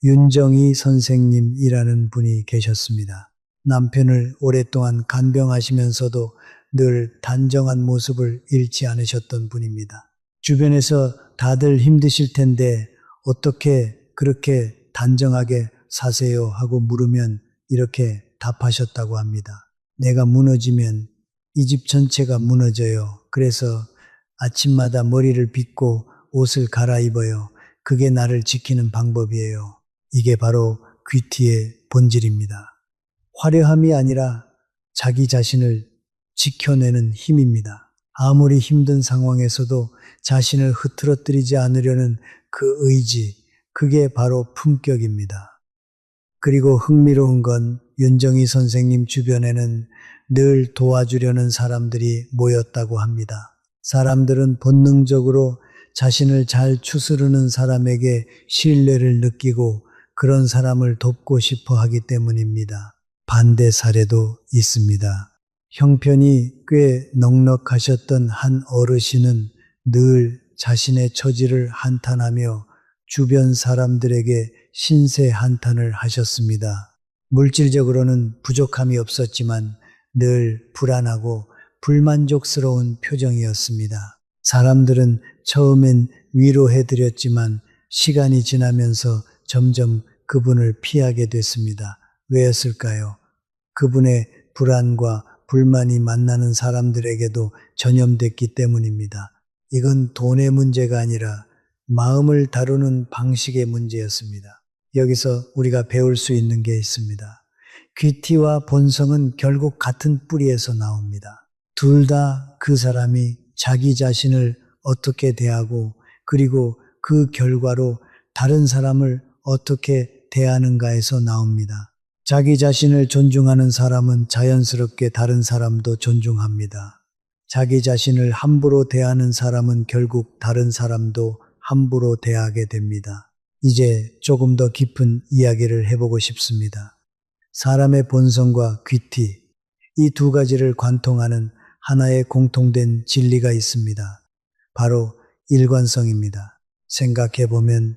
윤정희 선생님이라는 분이 계셨습니다. 남편을 오랫동안 간병하시면서도 늘 단정한 모습을 잃지 않으셨던 분입니다. 주변에서 다들 힘드실 텐데 어떻게 그렇게 단정하게 사세요 하고 물으면 이렇게 답하셨다고 합니다. 내가 무너지면 이 집 전체가 무너져요. 그래서 아침마다 머리를 빗고 옷을 갈아입어요. 그게 나를 지키는 방법이에요. 이게 바로 귀티의 본질입니다. 화려함이 아니라 자기 자신을 지켜내는 힘입니다. 아무리 힘든 상황에서도 자신을 흐트러뜨리지 않으려는 그 의지, 그게 바로 품격입니다. 그리고 흥미로운 건 윤정희 선생님 주변에는 늘 도와주려는 사람들이 모였다고 합니다. 사람들은 본능적으로 자신을 잘 추스르는 사람에게 신뢰를 느끼고 그런 사람을 돕고 싶어 하기 때문입니다. 반대 사례도 있습니다. 형편이 꽤 넉넉하셨던 한 어르신은 늘 자신의 처지를 한탄하며 주변 사람들에게 신세 한탄을 하셨습니다. 물질적으로는 부족함이 없었지만 늘 불안하고 불만족스러운 표정이었습니다. 사람들은 처음엔 위로해드렸지만 시간이 지나면서 점점 그분을 피하게 됐습니다. 왜였을까요? 그분의 불안과 불만이 만나는 사람들에게도 전염됐기 때문입니다. 이건 돈의 문제가 아니라 마음을 다루는 방식의 문제였습니다. 여기서 우리가 배울 수 있는 게 있습니다. 귀티와 본성은 결국 같은 뿌리에서 나옵니다. 둘 다 그 사람이 자기 자신을 어떻게 대하고 그리고 그 결과로 다른 사람을 어떻게 대하는가에서 나옵니다. 자기 자신을 존중하는 사람은 자연스럽게 다른 사람도 존중합니다. 자기 자신을 함부로 대하는 사람은 결국 다른 사람도 함부로 대하게 됩니다. 이제 조금 더 깊은 이야기를 해보고 싶습니다. 사람의 본성과 귀티, 이 두 가지를 관통하는 하나의 공통된 진리가 있습니다. 바로 일관성입니다. 생각해보면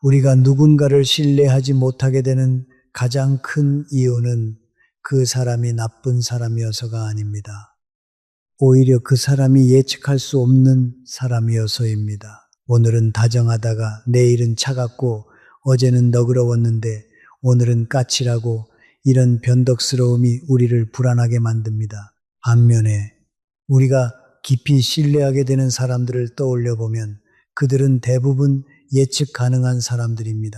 우리가 누군가를 신뢰하지 못하게 되는 가장 큰 이유는 그 사람이 나쁜 사람이어서가 아닙니다. 오히려 그 사람이 예측할 수 없는 사람이어서입니다. 오늘은 다정하다가 내일은 차갑고 어제는 너그러웠는데 오늘은 까칠하고 이런 변덕스러움이 우리를 불안하게 만듭니다. 반면에 우리가 깊이 신뢰하게 되는 사람들을 떠올려 보면 그들은 대부분 예측 가능한 사람들입니다.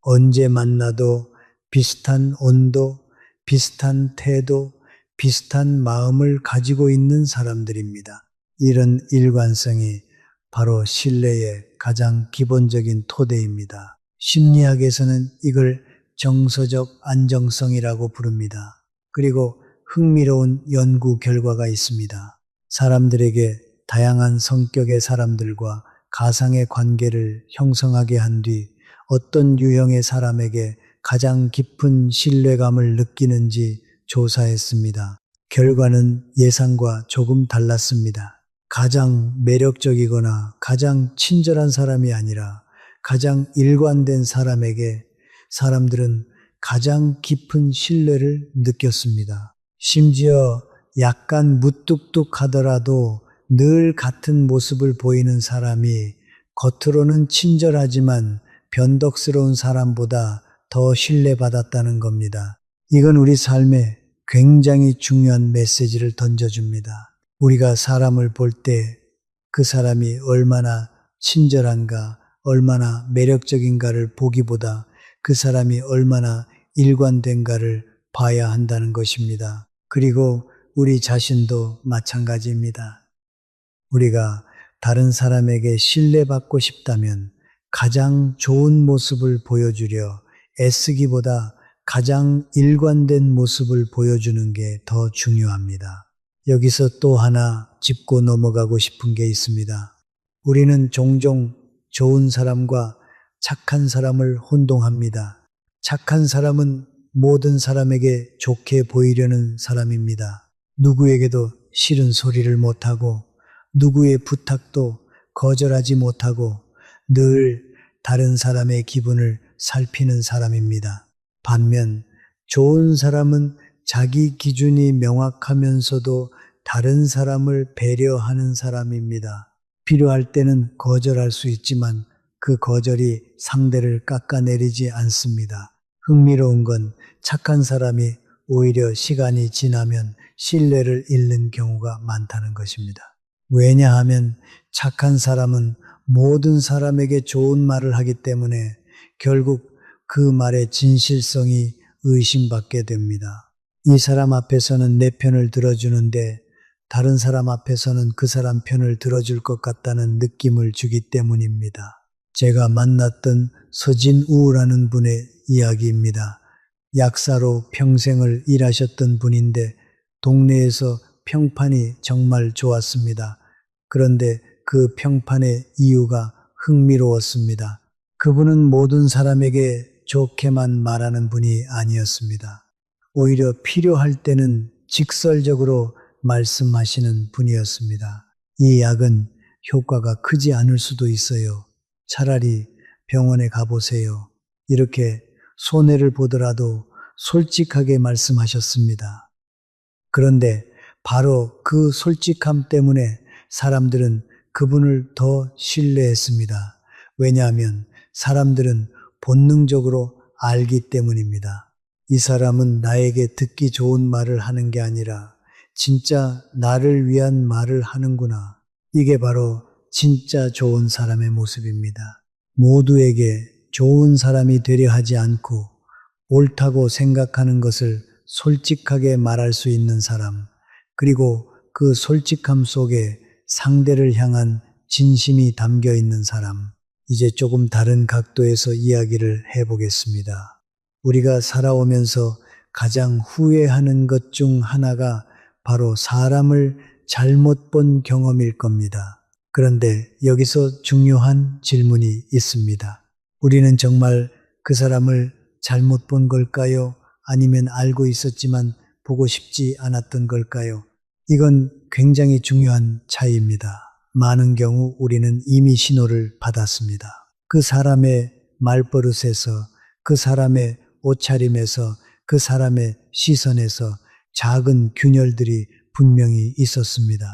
언제 만나도 비슷한 온도, 비슷한 태도, 비슷한 마음을 가지고 있는 사람들입니다. 이런 일관성이 바로 신뢰의 가장 기본적인 토대입니다. 심리학에서는 이걸 정서적 안정성이라고 부릅니다. 그리고 흥미로운 연구 결과가 있습니다. 사람들에게 다양한 성격의 사람들과 가상의 관계를 형성하게 한 뒤 어떤 유형의 사람에게 가장 깊은 신뢰감을 느끼는지 조사했습니다. 결과는 예상과 조금 달랐습니다. 가장 매력적이거나 가장 친절한 사람이 아니라 가장 일관된 사람에게 사람들은 가장 깊은 신뢰를 느꼈습니다. 심지어 약간 무뚝뚝하더라도 늘 같은 모습을 보이는 사람이 겉으로는 친절하지만 변덕스러운 사람보다 더 신뢰받았다는 겁니다. 이건 우리 삶에 굉장히 중요한 메시지를 던져줍니다. 우리가 사람을 볼 때 그 사람이 얼마나 친절한가, 얼마나 매력적인가를 보기보다 그 사람이 얼마나 일관된가를 봐야 한다는 것입니다. 그리고 우리 자신도 마찬가지입니다. 우리가 다른 사람에게 신뢰받고 싶다면 가장 좋은 모습을 보여주려 애쓰기보다 가장 일관된 모습을 보여주는 게 더 중요합니다. 여기서 또 하나 짚고 넘어가고 싶은 게 있습니다. 우리는 종종 좋은 사람과 착한 사람을 혼동합니다. 착한 사람은 모든 사람에게 좋게 보이려는 사람입니다. 누구에게도 싫은 소리를 못하고 누구의 부탁도 거절하지 못하고 늘 다른 사람의 기분을 살피는 사람입니다. 반면 좋은 사람은 자기 기준이 명확하면서도 다른 사람을 배려하는 사람입니다. 필요할 때는 거절할 수 있지만 그 거절이 상대를 깎아내리지 않습니다. 흥미로운 건 착한 사람이 오히려 시간이 지나면 신뢰를 잃는 경우가 많다는 것입니다. 왜냐하면 착한 사람은 모든 사람에게 좋은 말을 하기 때문에 결국 그 말의 진실성이 의심받게 됩니다. 이 사람 앞에서는 내 편을 들어주는데 다른 사람 앞에서는 그 사람 편을 들어줄 것 같다는 느낌을 주기 때문입니다. 제가 만났던 서진우라는 분의 이야기입니다. 약사로 평생을 일하셨던 분인데 동네에서 평판이 정말 좋았습니다. 그런데 그 평판의 이유가 흥미로웠습니다. 그분은 모든 사람에게 좋게만 말하는 분이 아니었습니다. 오히려 필요할 때는 직설적으로 말씀하시는 분이었습니다. 이 약은 효과가 크지 않을 수도 있어요. 차라리 병원에 가보세요. 이렇게 손해를 보더라도 솔직하게 말씀하셨습니다. 그런데 바로 그 솔직함 때문에 사람들은 그분을 더 신뢰했습니다. 왜냐하면 사람들은 본능적으로 알기 때문입니다. 이 사람은 나에게 듣기 좋은 말을 하는 게 아니라 진짜 나를 위한 말을 하는구나. 이게 바로 진짜 좋은 사람의 모습입니다. 모두에게 좋은 사람이 되려 하지 않고 옳다고 생각하는 것을 솔직하게 말할 수 있는 사람, 그리고 그 솔직함 속에 상대를 향한 진심이 담겨 있는 사람. 이제 조금 다른 각도에서 이야기를 해보겠습니다. 우리가 살아오면서 가장 후회하는 것 중 하나가 바로 사람을 잘못 본 경험일 겁니다. 그런데 여기서 중요한 질문이 있습니다. 우리는 정말 그 사람을 잘못 본 걸까요? 아니면 알고 있었지만 보고 싶지 않았던 걸까요? 이건 굉장히 중요한 차이입니다. 많은 경우 우리는 이미 신호를 받았습니다. 그 사람의 말버릇에서, 그 사람의 옷차림에서, 그 사람의 시선에서 작은 균열들이 분명히 있었습니다.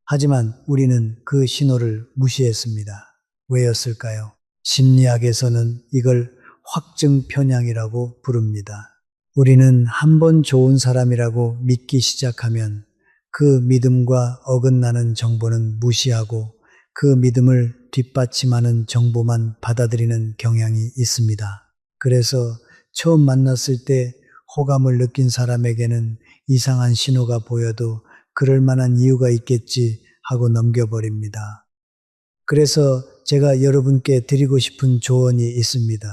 하지만 우리는 그 신호를 무시했습니다. 왜였을까요? 심리학에서는 이걸 확증 편향이라고 부릅니다. 우리는 한 번 좋은 사람이라고 믿기 시작하면 그 믿음과 어긋나는 정보는 무시하고 그 믿음을 뒷받침하는 정보만 받아들이는 경향이 있습니다. 그래서 처음 만났을 때 호감을 느낀 사람에게는 이상한 신호가 보여도 그럴 만한 이유가 있겠지 하고 넘겨버립니다. 그래서 제가 여러분께 드리고 싶은 조언이 있습니다.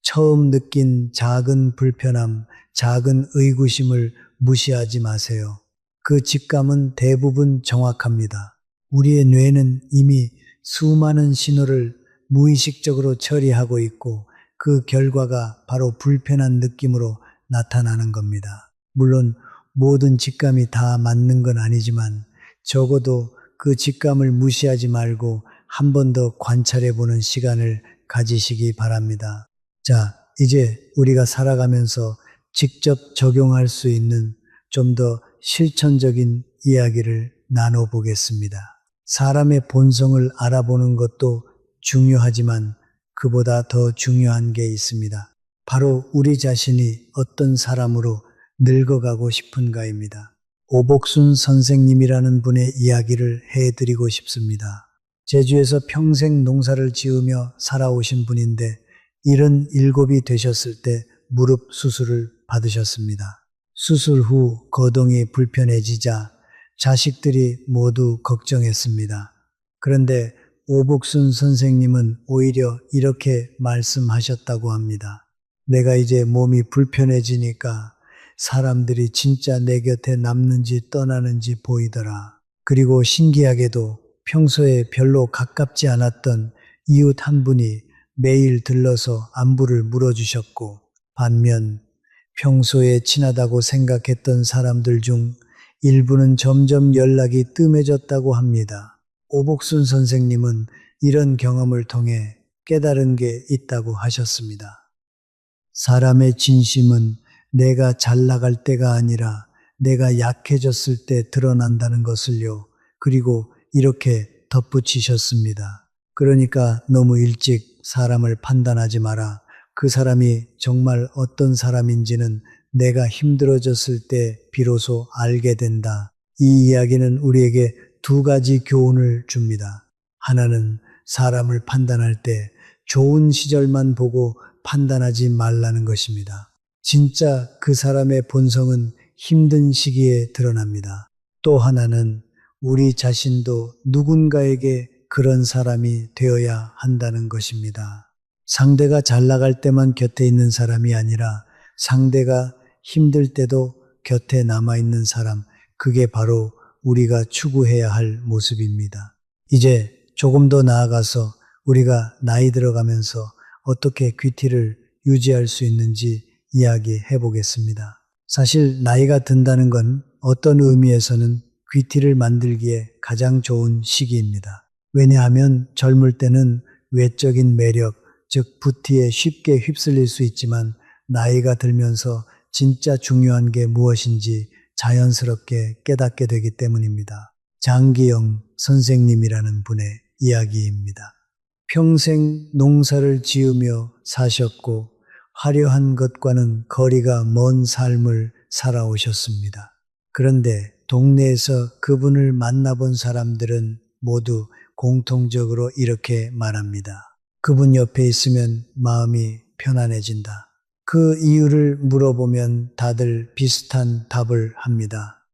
처음 느낀 작은 불편함, 작은 의구심을 무시하지 마세요. 그 직감은 대부분 정확합니다. 우리의 뇌는 이미 수많은 신호를 무의식적으로 처리하고 있고 그 결과가 바로 불편한 느낌으로 나타나는 겁니다. 물론 모든 직감이 다 맞는 건 아니지만 적어도 그 직감을 무시하지 말고 한 번 더 관찰해 보는 시간을 가지시기 바랍니다. 자, 이제 우리가 살아가면서 직접 적용할 수 있는 좀 더 실천적인 이야기를 나눠보겠습니다. 사람의 본성을 알아보는 것도 중요하지만 그보다 더 중요한 게 있습니다. 바로 우리 자신이 어떤 사람으로 늙어가고 싶은가입니다. 오복순 선생님이라는 분의 이야기를 해드리고 싶습니다. 제주에서 평생 농사를 지으며 살아오신 분인데 77이 되셨을 때 무릎 수술을 받으셨습니다. 수술 후 거동이 불편해지자 자식들이 모두 걱정했습니다. 그런데 오복순 선생님은 오히려 이렇게 말씀하셨다고 합니다. 내가 이제 몸이 불편해지니까 사람들이 진짜 내 곁에 남는지 떠나는지 보이더라. 그리고 신기하게도 평소에 별로 가깝지 않았던 이웃 한 분이 매일 들러서 안부를 물어주셨고, 반면 평소에 친하다고 생각했던 사람들 중 일부는 점점 연락이 뜸해졌다고 합니다. 오복순 선생님은 이런 경험을 통해 깨달은 게 있다고 하셨습니다. 사람의 진심은 내가 잘 나갈 때가 아니라 내가 약해졌을 때 드러난다는 것을요. 그리고 이렇게 덧붙이셨습니다. 그러니까 너무 일찍 사람을 판단하지 마라. 그 사람이 정말 어떤 사람인지는 내가 힘들어졌을 때 비로소 알게 된다. 이 이야기는 우리에게 두 가지 교훈을 줍니다. 하나는 사람을 판단할 때 좋은 시절만 보고 판단하지 말라는 것입니다. 진짜 그 사람의 본성은 힘든 시기에 드러납니다. 또 하나는 우리 자신도 누군가에게 그런 사람이 되어야 한다는 것입니다. 상대가 잘 나갈 때만 곁에 있는 사람이 아니라 상대가 힘들 때도 곁에 남아있는 사람, 그게 바로 우리가 추구해야 할 모습입니다. 이제 조금 더 나아가서 우리가 나이 들어가면서 어떻게 귀티를 유지할 수 있는지 이야기해 보겠습니다. 사실 나이가 든다는 건 어떤 의미에서는 귀티를 만들기에 가장 좋은 시기입니다. 왜냐하면 젊을 때는 외적인 매력, 즉 부티에 쉽게 휩쓸릴 수 있지만 나이가 들면서 진짜 중요한 게 무엇인지 자연스럽게 깨닫게 되기 때문입니다. 장기영 선생님이라는 분의 이야기입니다. 평생 농사를 지으며 사셨고 화려한 것과는 거리가 먼 삶을 살아오셨습니다. 그런데 동네에서 그분을 만나본 사람들은 모두 공통적으로 이렇게 말합니다. 그분 옆에 있으면 마음이 편안해진다. 그 이유를 물어보면 다들 비슷한 답을 합니다.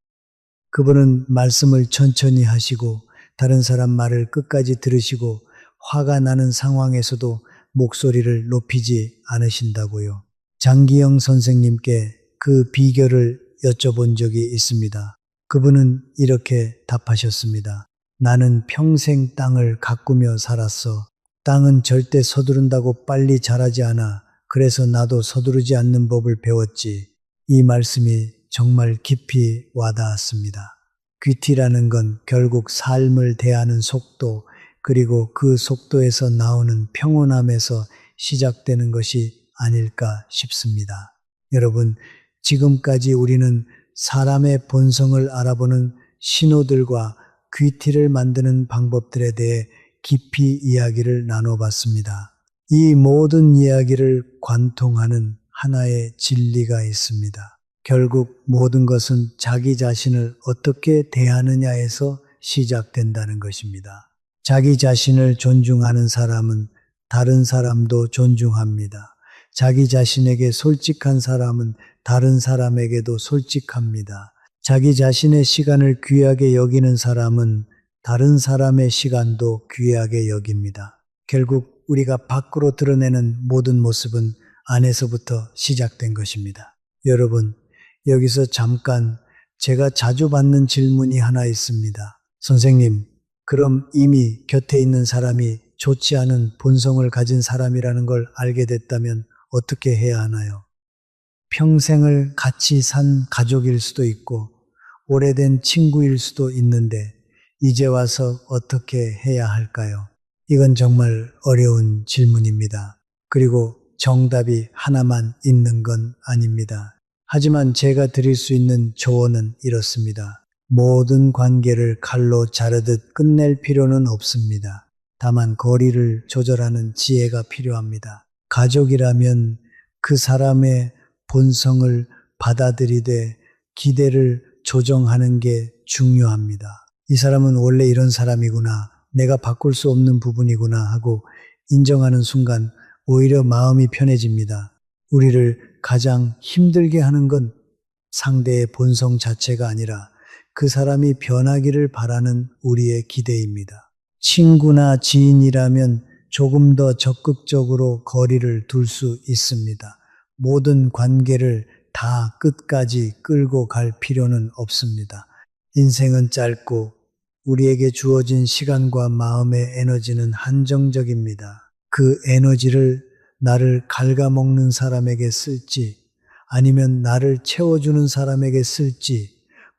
그분은 말씀을 천천히 하시고 다른 사람 말을 끝까지 들으시고 화가 나는 상황에서도 목소리를 높이지 않으신다고요. 장기영 선생님께 그 비결을 여쭤본 적이 있습니다. 그분은 이렇게 답하셨습니다. 나는 평생 땅을 가꾸며 살았어. 땅은 절대 서두른다고 빨리 자라지 않아. 그래서 나도 서두르지 않는 법을 배웠지. 이 말씀이 정말 깊이 와닿았습니다. 귀티라는 건 결국 삶을 대하는 속도, 그리고 그 속도에서 나오는 평온함에서 시작되는 것이 아닐까 싶습니다. 여러분, 지금까지 우리는 사람의 본성을 알아보는 신호들과 귀티를 만드는 방법들에 대해 깊이 이야기를 나눠봤습니다. 이 모든 이야기를 관통하는 하나의 진리가 있습니다. 결국 모든 것은 자기 자신을 어떻게 대하느냐에서 시작된다는 것입니다. 자기 자신을 존중하는 사람은 다른 사람도 존중합니다. 자기 자신에게 솔직한 사람은 다른 사람에게도 솔직합니다. 자기 자신의 시간을 귀하게 여기는 사람은 다른 사람의 시간도 귀하게 여깁니다. 결국 우리가 밖으로 드러내는 모든 모습은 안에서부터 시작된 것입니다. 여러분, 여기서 잠깐 제가 자주 받는 질문이 하나 있습니다. 선생님, 그럼 이미 곁에 있는 사람이 좋지 않은 본성을 가진 사람이라는 걸 알게 됐다면 어떻게 해야 하나요? 평생을 같이 산 가족일 수도 있고 오래된 친구일 수도 있는데 이제 와서 어떻게 해야 할까요? 이건 정말 어려운 질문입니다. 그리고 정답이 하나만 있는 건 아닙니다. 하지만 제가 드릴 수 있는 조언은 이렇습니다. 모든 관계를 칼로 자르듯 끝낼 필요는 없습니다. 다만 거리를 조절하는 지혜가 필요합니다. 가족이라면 그 사람의 본성을 받아들이되 기대를 조정하는 게 중요합니다. 이 사람은 원래 이런 사람이구나, 내가 바꿀 수 없는 부분이구나 하고 인정하는 순간 오히려 마음이 편해집니다. 우리를 가장 힘들게 하는 건 상대의 본성 자체가 아니라 그 사람이 변하기를 바라는 우리의 기대입니다. 친구나 지인이라면 조금 더 적극적으로 거리를 둘 수 있습니다. 모든 관계를 다 끝까지 끌고 갈 필요는 없습니다. 인생은 짧고 우리에게 주어진 시간과 마음의 에너지는 한정적입니다. 그 에너지를 나를 갉아먹는 사람에게 쓸지 아니면 나를 채워주는 사람에게 쓸지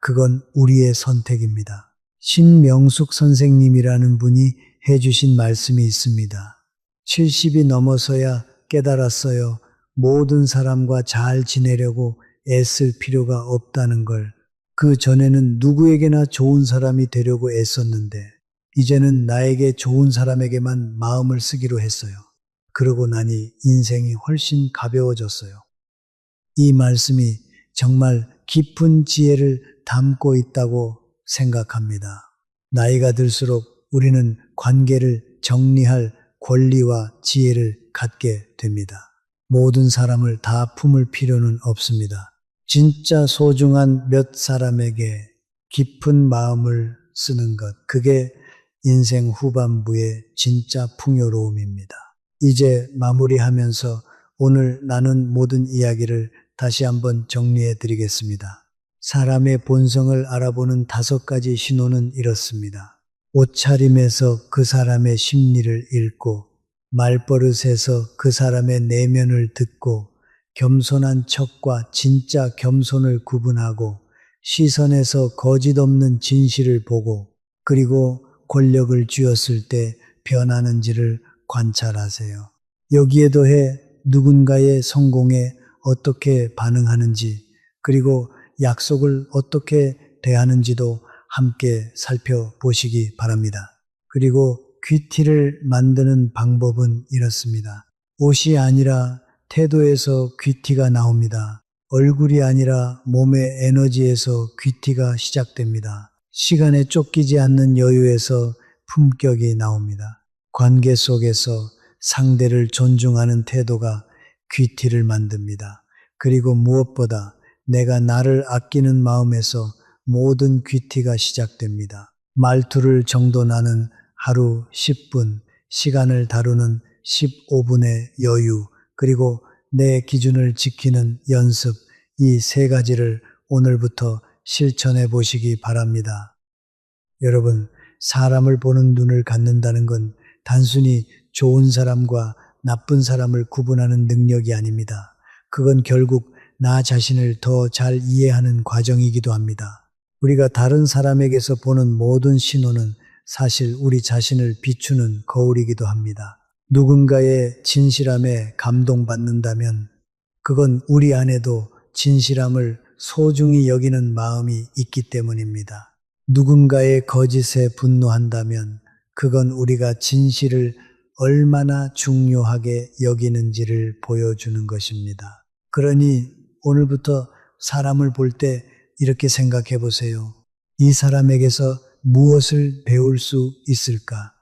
그건 우리의 선택입니다. 신명숙 선생님이라는 분이 해주신 말씀이 있습니다. 70이 넘어서야 깨달았어요. 모든 사람과 잘 지내려고 애쓸 필요가 없다는 걸. 그 전에는 누구에게나 좋은 사람이 되려고 애썼는데 이제는 나에게 좋은 사람에게만 마음을 쓰기로 했어요. 그러고 나니 인생이 훨씬 가벼워졌어요. 이 말씀이 정말 깊은 지혜를 담고 있다고 생각합니다. 나이가 들수록 우리는 관계를 정리할 권리와 지혜를 갖게 됩니다. 모든 사람을 다 품을 필요는 없습니다. 진짜 소중한 몇 사람에게 깊은 마음을 쓰는 것, 그게 인생 후반부의 진짜 풍요로움입니다. 이제 마무리하면서 오늘 나눈 모든 이야기를 다시 한번 정리해 드리겠습니다. 사람의 본성을 알아보는 5가지 신호는 이렇습니다. 옷차림에서 그 사람의 심리를 읽고, 말버릇에서 그 사람의 내면을 듣고, 겸손한 척과 진짜 겸손을 구분하고, 시선에서 거짓 없는 진실을 보고, 그리고 권력을 쥐었을 때 변하는지를 관찰하세요. 여기에 더해 누군가의 성공에 어떻게 반응하는지, 그리고 약속을 어떻게 대하는지도 함께 살펴보시기 바랍니다. 그리고 귀티를 만드는 방법은 이렇습니다. 옷이 아니라 태도에서 귀티가 나옵니다. 얼굴이 아니라 몸의 에너지에서 귀티가 시작됩니다. 시간에 쫓기지 않는 여유에서 품격이 나옵니다. 관계 속에서 상대를 존중하는 태도가 귀티를 만듭니다. 그리고 무엇보다 내가 나를 아끼는 마음에서 모든 귀티가 시작됩니다. 말투를 정돈하는 하루 10분, 시간을 다루는 15분의 여유, 그리고 내 기준을 지키는 연습, 이 세 가지를 오늘부터 실천해 보시기 바랍니다. 여러분, 사람을 보는 눈을 갖는다는 건 단순히 좋은 사람과 나쁜 사람을 구분하는 능력이 아닙니다. 그건 결국 나 자신을 더 잘 이해하는 과정이기도 합니다. 우리가 다른 사람에게서 보는 모든 신호는 사실 우리 자신을 비추는 거울이기도 합니다. 누군가의 진실함에 감동받는다면 그건 우리 안에도 진실함을 소중히 여기는 마음이 있기 때문입니다. 누군가의 거짓에 분노한다면 그건 우리가 진실을 얼마나 중요하게 여기는지를 보여주는 것입니다. 그러니 오늘부터 사람을 볼 때 이렇게 생각해 보세요. 이 사람에게서 무엇을 배울 수 있을까?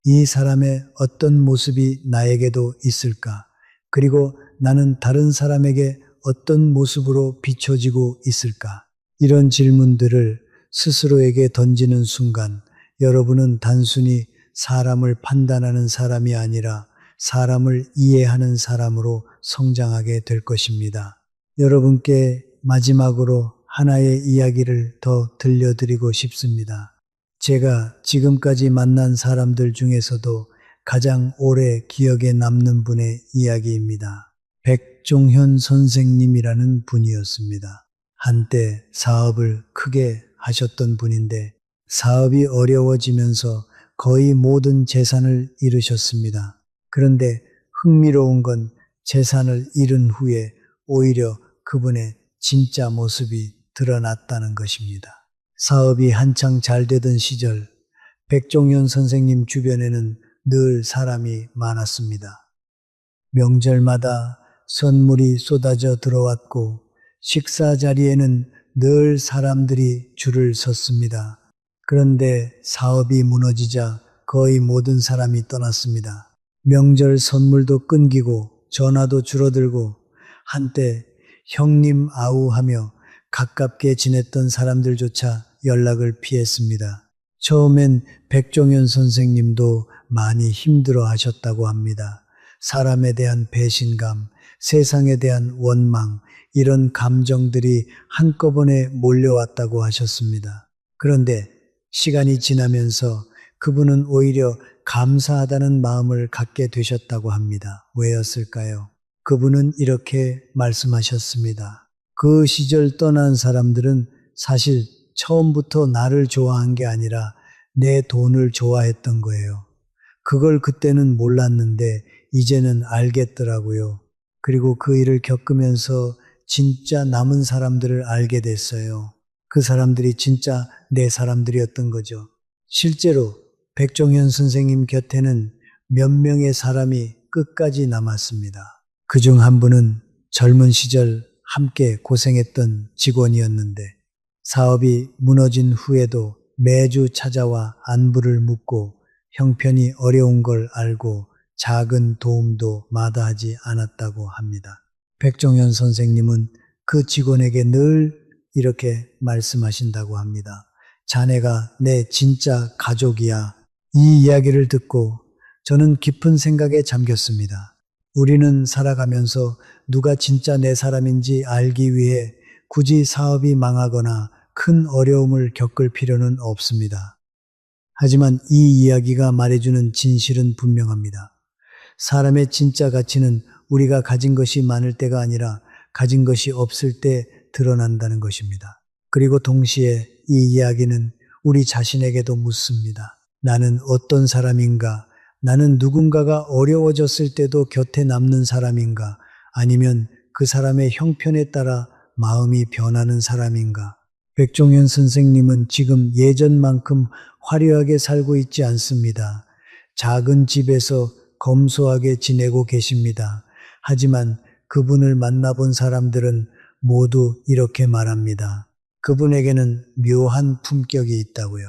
이 사람의 어떤 모습이 나에게도 있을까? 그리고 나는 다른 사람에게 어떤 모습으로 비춰지고 있을까? 이런 질문들을 스스로에게 던지는 순간 여러분은 단순히 사람을 판단하는 사람이 아니라 사람을 이해하는 사람으로 성장하게 될 것입니다. 여러분께 마지막으로 하나의 이야기를 더 들려드리고 싶습니다. 제가 지금까지 만난 사람들 중에서도 가장 오래 기억에 남는 분의 이야기입니다. 백종현 선생님이라는 분이었습니다. 한때 사업을 크게 하셨던 분인데 사업이 어려워지면서 거의 모든 재산을 잃으셨습니다. 그런데 흥미로운 건 재산을 잃은 후에 오히려 그분의 진짜 모습이 드러났다는 것입니다. 사업이 한창 잘 되던 시절 백종현 선생님 주변에는 늘 사람이 많았습니다. 명절마다 선물이 쏟아져 들어왔고 식사 자리에는 늘 사람들이 줄을 섰습니다. 그런데 사업이 무너지자 거의 모든 사람이 떠났습니다. 명절 선물도 끊기고 전화도 줄어들고 한때 형님 아우하며 가깝게 지냈던 사람들조차 연락을 피했습니다. 처음엔 백종현 선생님도 많이 힘들어 하셨다고 합니다. 사람에 대한 배신감, 세상에 대한 원망, 이런 감정들이 한꺼번에 몰려왔다고 하셨습니다. 그런데 시간이 지나면서 그분은 오히려 감사하다는 마음을 갖게 되셨다고 합니다. 왜였을까요? 그분은 이렇게 말씀하셨습니다. 그 시절 떠난 사람들은 사실 처음부터 나를 좋아한 게 아니라 내 돈을 좋아했던 거예요. 그걸 그때는 몰랐는데 이제는 알겠더라고요. 그리고 그 일을 겪으면서 진짜 남은 사람들을 알게 됐어요. 그 사람들이 진짜 내 사람들이었던 거죠. 실제로 백종현 선생님 곁에는 몇 명의 사람이 끝까지 남았습니다. 그중 한 분은 젊은 시절 함께 고생했던 직원이었는데 사업이 무너진 후에도 매주 찾아와 안부를 묻고 형편이 어려운 걸 알고 작은 도움도 마다하지 않았다고 합니다. 백종현 선생님은 그 직원에게 늘 이렇게 말씀하신다고 합니다. 자네가 내 진짜 가족이야. 이 이야기를 듣고 저는 깊은 생각에 잠겼습니다. 우리는 살아가면서 누가 진짜 내 사람인지 알기 위해 굳이 사업이 망하거나 큰 어려움을 겪을 필요는 없습니다. 하지만 이 이야기가 말해주는 진실은 분명합니다. 사람의 진짜 가치는 우리가 가진 것이 많을 때가 아니라 가진 것이 없을 때 드러난다는 것입니다. 그리고 동시에 이 이야기는 우리 자신에게도 묻습니다. 나는 어떤 사람인가? 나는 누군가가 어려워졌을 때도 곁에 남는 사람인가? 아니면 그 사람의 형편에 따라 마음이 변하는 사람인가? 백종현 선생님은 지금 예전만큼 화려하게 살고 있지 않습니다. 작은 집에서 검소하게 지내고 계십니다. 하지만 그분을 만나본 사람들은 모두 이렇게 말합니다. 그분에게는 묘한 품격이 있다고요.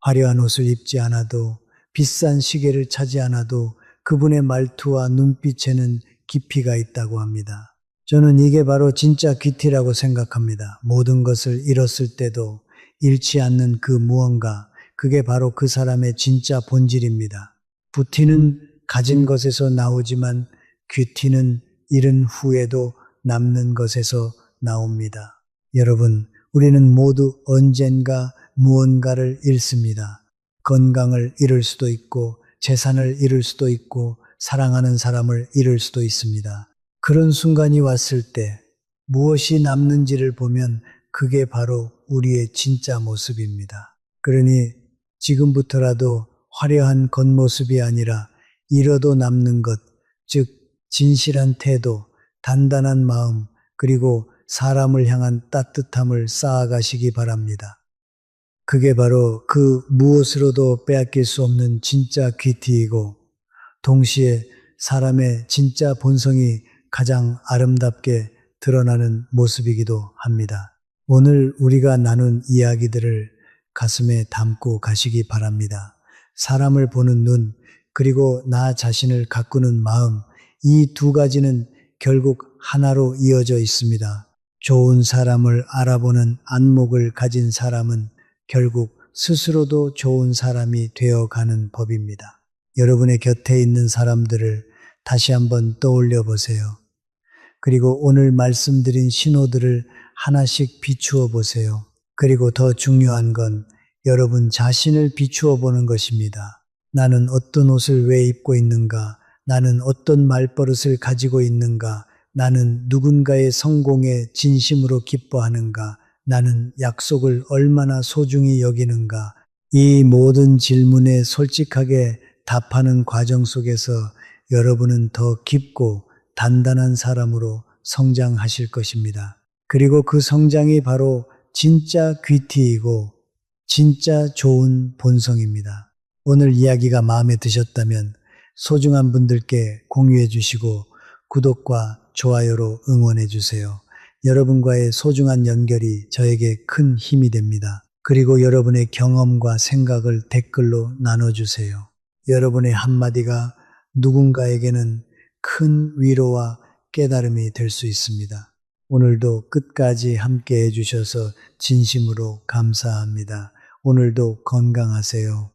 화려한 옷을 입지 않아도 비싼 시계를 차지 않아도 그분의 말투와 눈빛에는 깊이가 있다고 합니다. 저는 이게 바로 진짜 귀티라고 생각합니다. 모든 것을 잃었을 때도 잃지 않는 그 무언가, 그게 바로 그 사람의 진짜 본질입니다. 부티는 가진 것에서 나오지만 귀티는 잃은 후에도 남는 것에서 나옵니다. 여러분, 우리는 모두 언젠가 무언가를 잃습니다. 건강을 잃을 수도 있고, 재산을 잃을 수도 있고, 사랑하는 사람을 잃을 수도 있습니다. 그런 순간이 왔을 때 무엇이 남는지를 보면 그게 바로 우리의 진짜 모습입니다. 그러니 지금부터라도 화려한 겉모습이 아니라 잃어도 남는 것, 즉 진실한 태도, 단단한 마음, 그리고 사람을 향한 따뜻함을 쌓아가시기 바랍니다. 그게 바로 그 무엇으로도 빼앗길 수 없는 진짜 귀티이고 동시에 사람의 진짜 본성이 가장 아름답게 드러나는 모습이기도 합니다. 오늘 우리가 나눈 이야기들을 가슴에 담고 가시기 바랍니다. 사람을 보는 눈, 그리고 나 자신을 가꾸는 마음, 이 두 가지는 결국 하나로 이어져 있습니다. 좋은 사람을 알아보는 안목을 가진 사람은 결국 스스로도 좋은 사람이 되어가는 법입니다. 여러분의 곁에 있는 사람들을 다시 한번 떠올려 보세요. 그리고 오늘 말씀드린 신호들을 하나씩 비추어 보세요. 그리고 더 중요한 건 여러분 자신을 비추어 보는 것입니다. 나는 어떤 옷을 왜 입고 있는가? 나는 어떤 말버릇을 가지고 있는가? 나는 누군가의 성공에 진심으로 기뻐하는가? 나는 약속을 얼마나 소중히 여기는가? 이 모든 질문에 솔직하게 답하는 과정 속에서 여러분은 더 깊고 단단한 사람으로 성장하실 것입니다. 그리고 그 성장이 바로 진짜 귀티이고 진짜 좋은 본성입니다. 오늘 이야기가 마음에 드셨다면 소중한 분들께 공유해 주시고 구독과 좋아요로 응원해 주세요. 여러분과의 소중한 연결이 저에게 큰 힘이 됩니다. 그리고 여러분의 경험과 생각을 댓글로 나눠주세요. 여러분의 한마디가 누군가에게는 큰 위로와 깨달음이 될 수 있습니다. 오늘도 끝까지 함께 해주셔서 진심으로 감사합니다. 오늘도 건강하세요.